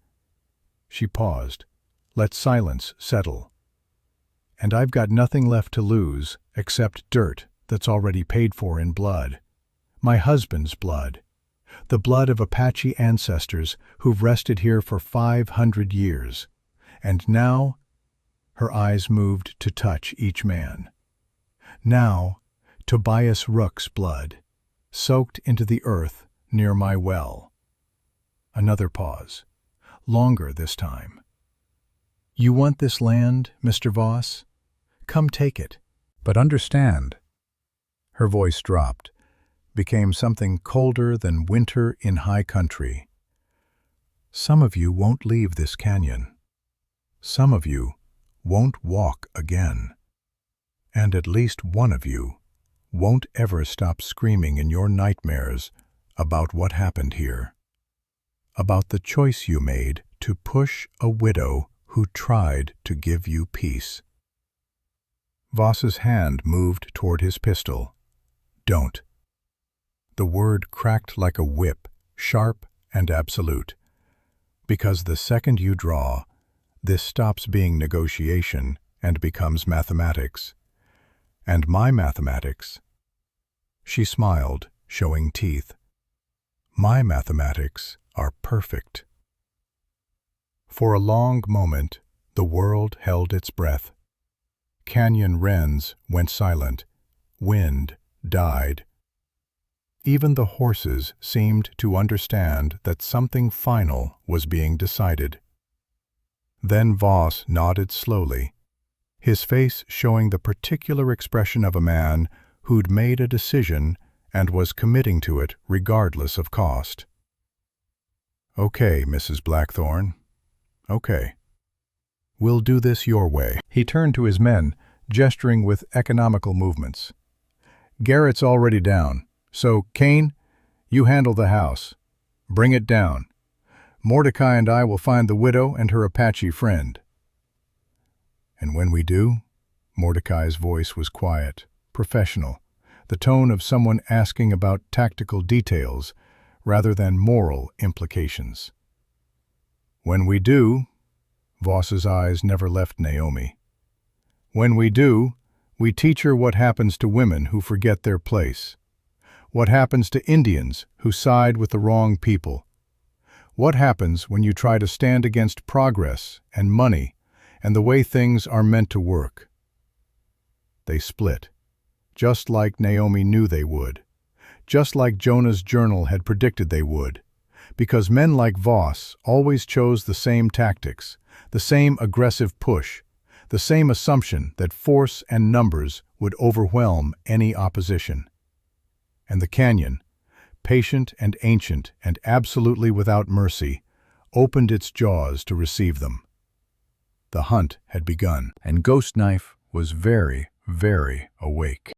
She paused, let silence settle. "And I've got nothing left to lose except dirt that's already paid for in blood. My husband's blood. The blood of Apache ancestors who've rested here for 500 years. And now," her eyes moved to touch each man, "now, Tobias Rook's blood, soaked into the earth near my well." Another pause, longer this time. "You want this land, Mr. Voss? Come take it. But understand." Her voice dropped, became something colder than winter in high country. "Some of you won't leave this canyon. Some of you won't walk again. And at least one of you won't ever stop screaming in your nightmares about what happened here, about the choice you made to push a widow who tried to give you peace. Voss's hand moved toward his pistol. Don't. The word cracked like a whip, sharp and absolute. Because the second you draw, this stops being negotiation and becomes mathematics. And my mathematics. She smiled, showing teeth. My mathematics are perfect. For a long moment, the world held its breath. Canyon wrens went silent. Wind died. Even the horses seemed to understand that something final was being decided. Then Voss nodded slowly, his face showing the particular expression of a man who'd made a decision and was committing to it regardless of cost. Okay, Mrs. Blackthorne. Okay. We'll do this your way. He turned to his men, gesturing with economical movements. Garrett's already down, so, Kane, you handle the house. Bring it down. Mordecai and I will find the widow and her Apache friend. And when we do, Mordecai's voice was quiet, professional, the tone of someone asking about tactical details rather than moral implications. When we do, Voss's eyes never left Naomi. When we do, we teach her what happens to women who forget their place. What happens to Indians who side with the wrong people? What happens when you try to stand against progress and money and the way things are meant to work? They split, just like Naomi knew they would, just like Jonah's journal had predicted they would, because men like Voss always chose the same tactics, the same aggressive push, the same assumption that force and numbers would overwhelm any opposition. And the canyon, patient and ancient and absolutely without mercy, opened its jaws to receive them. The hunt had begun, and Ghost Knife was very, very awake.